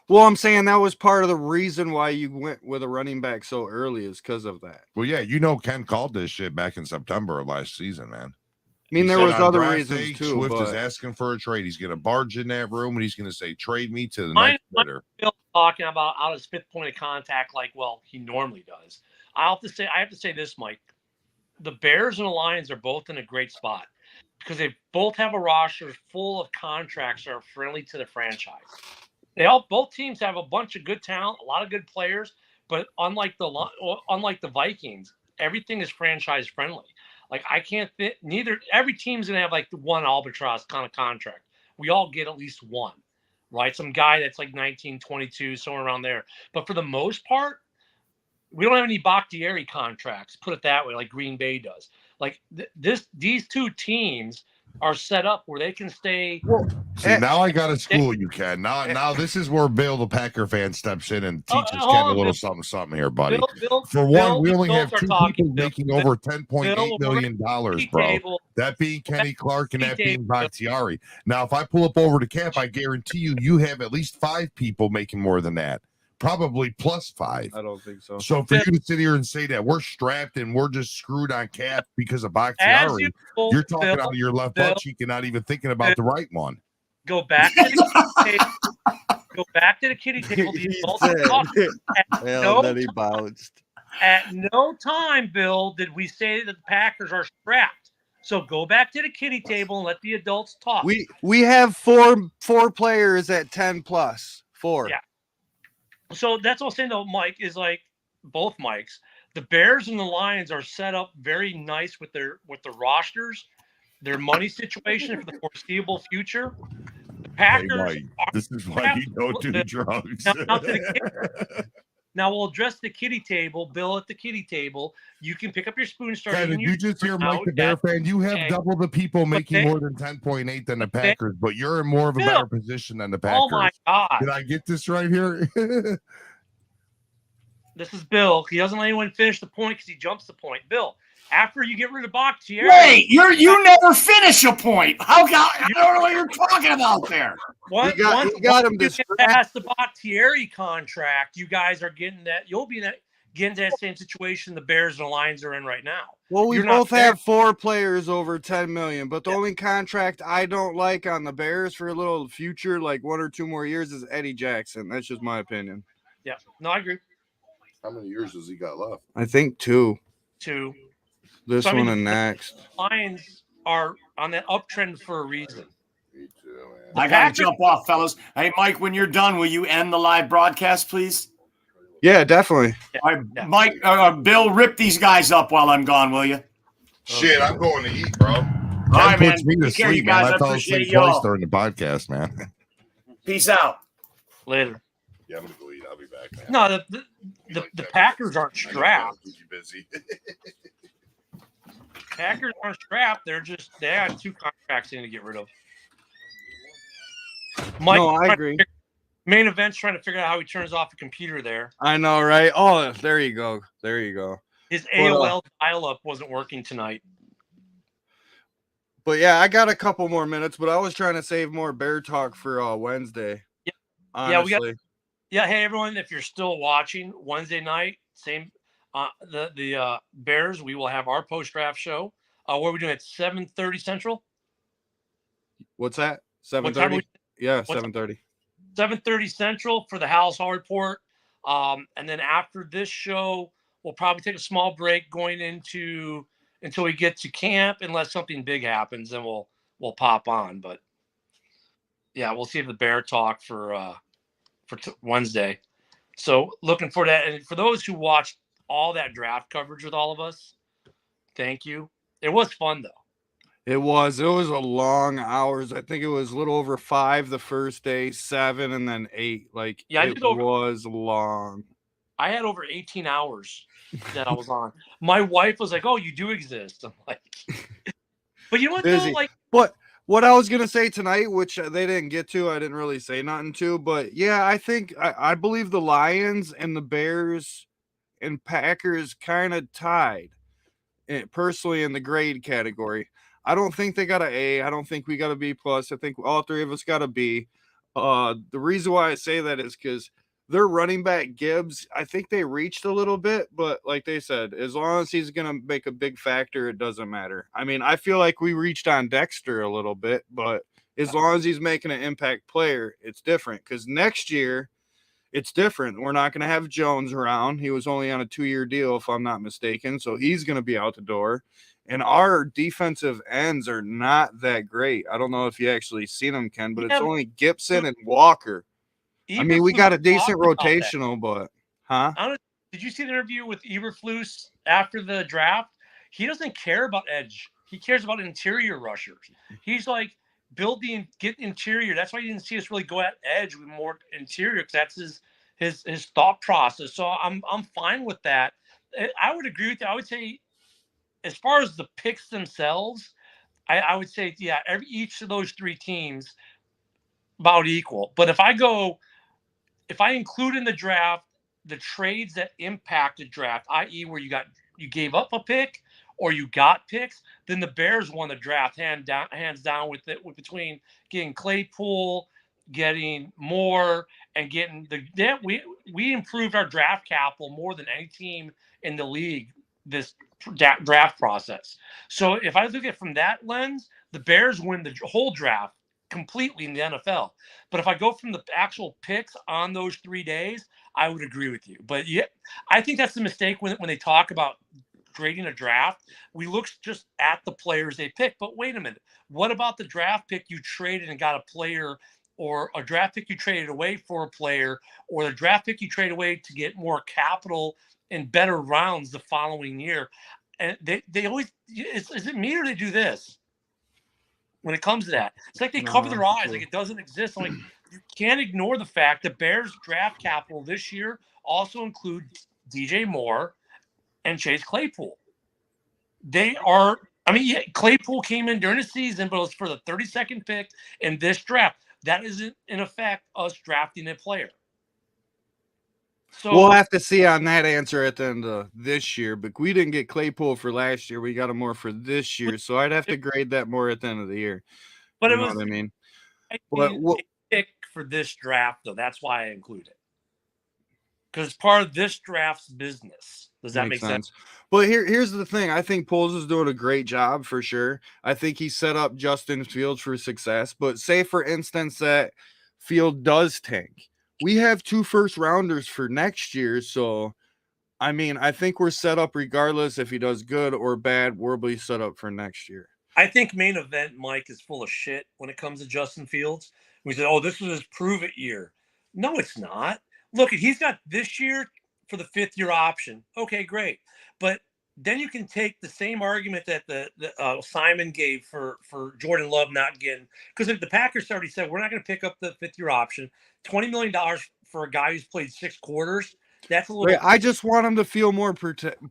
Well, I'm saying that was part of the reason why you went with a running back so early is because of that. Well, yeah, you know, Ken called this shit back in September of last season, man. I mean, He there said was on other draft reasons day, too. Swift but is asking for a trade. He's going to barge in that room and he's going to say, "Trade me to the Mine next bidder." Bill talking about out his fifth point of contact, like he normally does. I have to say this, Mike. The Bears and the Lions are both in a great spot because they both have a roster full of contracts that are friendly to the franchise. Both teams have a bunch of good talent, a lot of good players, but unlike the Vikings, everything is franchise friendly. Like I can't fit every team's gonna have like the one albatross kind of contract. We all get at least one, right? Some guy that's like 19, 22, somewhere around there. But for the most part, we don't have any Bakhtiari contracts, put it that way, like Green Bay does. Like these two teams are set up where they can stay. See, now I got to school you, Ken. Now this is where Bill, the Packer fan, steps in and teaches Ken a little something here, buddy. For one, we only have two people making over $10.8 million, bro. That being Kenny Clark and that being Bakhtiari. Now, if I pull up over to cap, I guarantee you have at least 5 people making more than that. Probably plus 5. I don't think so. So for you to sit here and say that we're strapped and we're just screwed on cap because of Bakhtiari, you're talking out of your left butt cheek and not even thinking about the right one. Go back to the kitty table. Go back to the kitty table. Then he bounced. At no time, Bill, did we say that the Packers are strapped. So go back to the kitty table and let the adults talk. We have four players at 10 plus. 4. Yeah. So that's what I'm saying, though, Mike, is like both Mikes. The Bears and the Lions are set up very nice with the rosters, their money situation for the foreseeable future. The Packers. Hey, Mike, this is why you don't do drugs. Now we'll address the kitty table. Bill at the kitty table. You can pick up your spoon. Did you just hear Mike the Bear fan? You have double the people making more than 10.8 than the Packers, but you're in more of a better position than the Packers. Oh my God! Did I get this right here? This is Bill. He doesn't let anyone finish the point because he jumps the point. Bill, after you get rid of Bakhtiari, wait, you never finish a point. I don't know what you're talking about there. Once you get past the Bakhtiari contract, you guys are getting that. You'll be getting that same situation the Bears and the Lions are in right now. Well, we both have 4 players over 10 million, but the only contract I don't like on the Bears for a little future, like 1 or 2 more years, is Eddie Jackson. That's just my opinion. Yeah, no, I agree. How many years has he got left? I think 2. 2. This one and next. The Lions are on that uptrend for a reason. Me too, man. I got to jump off, fellas. Hey, Mike, when you're done, will you end the live broadcast, please? Yeah, definitely. All right, Mike, Bill, rip these guys up while I'm gone, will you? Shit, I'm going to eat, bro. All right, man. Puts me to Take care, you sleep, man. guys. I I fell appreciate asleep y'all. twice during the podcast, man. Peace out. Later. Yeah, I'm gonna go eat. I'll be back, man. No, the Packers aren't strapped. Busy. Packers aren't strapped. They have 2 contracts they need to get rid of. Mike, no, I agree. Main event's trying to figure out how he turns off the computer there. I know, right? Oh, there you go. There you go. His AOL dial-up wasn't working tonight. But yeah, I got a couple more minutes, but I was trying to save more Bear talk for Wednesday. Yeah. Honestly. Yeah, hey everyone, if you're still watching Wednesday night, same the Bears, we will have our post-draft show. What are we doing at 7:30 Central? What's that? 7:30? Yeah, 7:30. 7:30 Central for the House Hall Report. And then after this show, we'll probably take a small break going into until we get to camp, unless something big happens, and we'll pop on. But yeah, we'll see if the Bear talk for Wednesday. So looking for that. And for those who watched all that draft coverage with all of us, thank you. It was fun though. It was a long hours. I think it was a little over 5 the first day, 7, and then 8. Like, Yeah, it was long. I had over 18 hours that I was on. My wife was like, "Oh, you do exist." I'm like, but you know what? Though, like, but what I was gonna say tonight, which they didn't get to, I didn't really say nothing to, but yeah, I think I believe the Lions and the Bears and Packers kind of tied, personally, in the grade category. I don't think they got an A. I don't think we got a B plus. I think all three of us got a B. The reason why I say that is because their running back Gibbs, I think they reached a little bit, but like they said, as long as he's going to make a big factor, it doesn't matter. I mean, I feel like we reached on Dexter a little bit, but as long as he's making an impact player, it's different. Because next year, it's different. We're not going to have Jones around. He was only on a 2-year deal, if I'm not mistaken, so he's going to be out the door. And our defensive ends are not that great. I don't know if you actually seen them, Ken, but it's only Gibson and Walker. I mean, we got a decent rotational, but did you see the interview with Eberflus after the draft? He doesn't care about edge. He cares about interior rushers. He's like, get interior. That's why you didn't see us really go at edge with more interior, because that's his thought process. So I'm fine with that. I would agree with you. I would say, as far as the picks themselves, I would say, yeah, each of those three teams about equal. But if I include in the draft the trades that impacted draft, i.e., where you gave up a pick or you got picks, then the Bears won the draft hands down with between getting Claypool, getting Moore, and getting we improved our draft capital more than any team in the league this draft process. So if I look at it from that lens, the Bears win the whole draft completely in the NFL. But if I go from the actual picks on those 3 days, I would agree with you. But yeah, I think that's the mistake when they talk about grading a draft. We look just at the players they pick. But wait a minute, what about the draft pick you traded and got a player, or a draft pick you traded away for a player, or the draft pick you traded away to get more capital and better rounds the following year? And they always, is it me or they do this when it comes to that? It's like they cover their eyes, like it doesn't exist. Like, you can't ignore the fact that Bears draft capital this year also includes DJ Moore and Chase Claypool. They are, Claypool came in during the season, but it was for the 32nd pick in this draft. That isn't, in effect, us drafting a player. So we'll have to see on that answer at the end of this year, but we didn't get Claypool for last year. We got him more for this year, so I'd have to grade that more at the end of the year. But you know what I mean? But pick for this draft, though. That's why I include it, because it's part of this draft's business. Does that make sense? But here's the thing. I think Poles is doing a great job for sure. I think he set up Justin Fields for success. But say, for instance, that Field does tank. We have 2 first-rounders for next year. So, I mean, I think we're set up regardless if he does good or bad. We'll be set up for next year. I think Main Event Mike is full of shit when it comes to Justin Fields. We said, oh, this is his prove-it year. No, it's not. Look, he's got this year for the 5th-year option. Okay, great. But then you can take the same argument that the Simon gave for Jordan Love not getting, because the Packers already said, we're not going to pick up the 5th-year option. $20 million for a guy who's played 6 quarters. That's a little. I just want him to feel more comfortable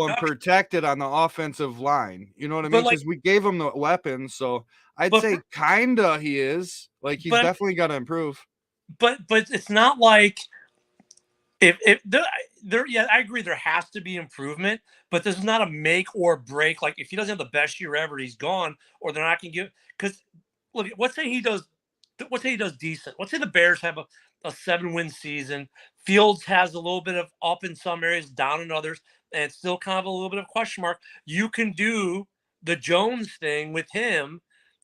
and protected on the offensive line. You know what I mean? Because we gave him the weapons, so I'd say kinda he is. Like, he's definitely got to improve. But it's not like if yeah, I agree there has to be improvement, but this is not a make or break. Like, if he doesn't have the best year ever, he's gone, or they're not going to give. Because look, let's say he does decent. Let's say the Bears have a 7-win season. Fields has a little bit of up in some areas, down in others, and it's still kind of a little bit of a question mark. You can do the Jones thing with him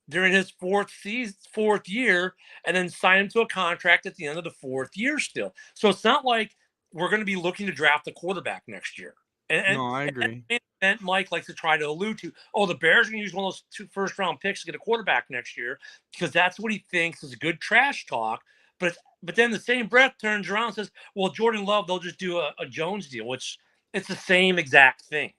during his fourth year, and then sign him to a contract at the end of the fourth year still. So it's not like we're going to be looking to draft a quarterback next year. No, I agree. And Mike likes to try to allude to, the Bears are going to use one of those 2 first-round picks to get a quarterback next year because that's what he thinks is good trash talk. But then the same breath turns around and says, well, Jordan Love, they'll just do a Jones deal, which it's the same exact thing.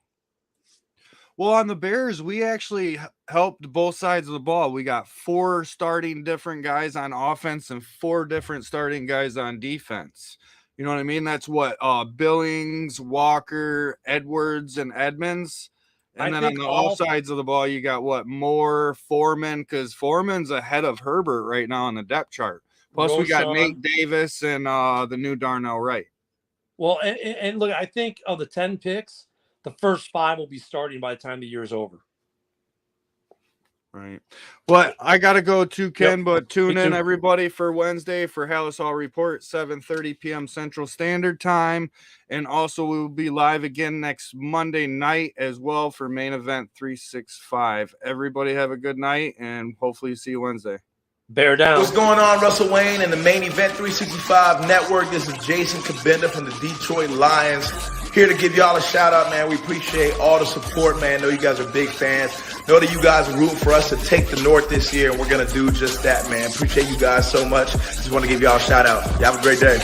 Well, on the Bears, we actually helped both sides of the ball. We got 4 starting different guys on offense and 4 different starting guys on defense. You know what I mean? That's what Billings, Walker, Edwards, and Edmonds. And then on the all sides of the ball, you got what? Moore, Foreman, because Foreman's ahead of Herbert right now on the depth chart. Plus, we got Nate Davis and the new Darnell Wright. Well, and look, I think of the 10 picks, the first 5 will be starting by the time the year is over. Right. Well, I got to go too, Ken, but tune in, everybody, for Wednesday for Hallis Hall Report, 7:30 p.m. Central Standard Time. And also, we will be live again next Monday night as well for Main Event 365. Everybody have a good night, and hopefully see you Wednesday. Bear down. What's going on, Russell Wayne and the Main Event 365 Network? This is Jason Kabinda from the Detroit Lions. Here to give y'all a shout out, man. We appreciate all the support, man. Know you guys are big fans. Know that you guys are rooting for us to take the North this year, and we're going to do just that, man. Appreciate you guys so much. Just want to give y'all a shout out. Y'all have a great day.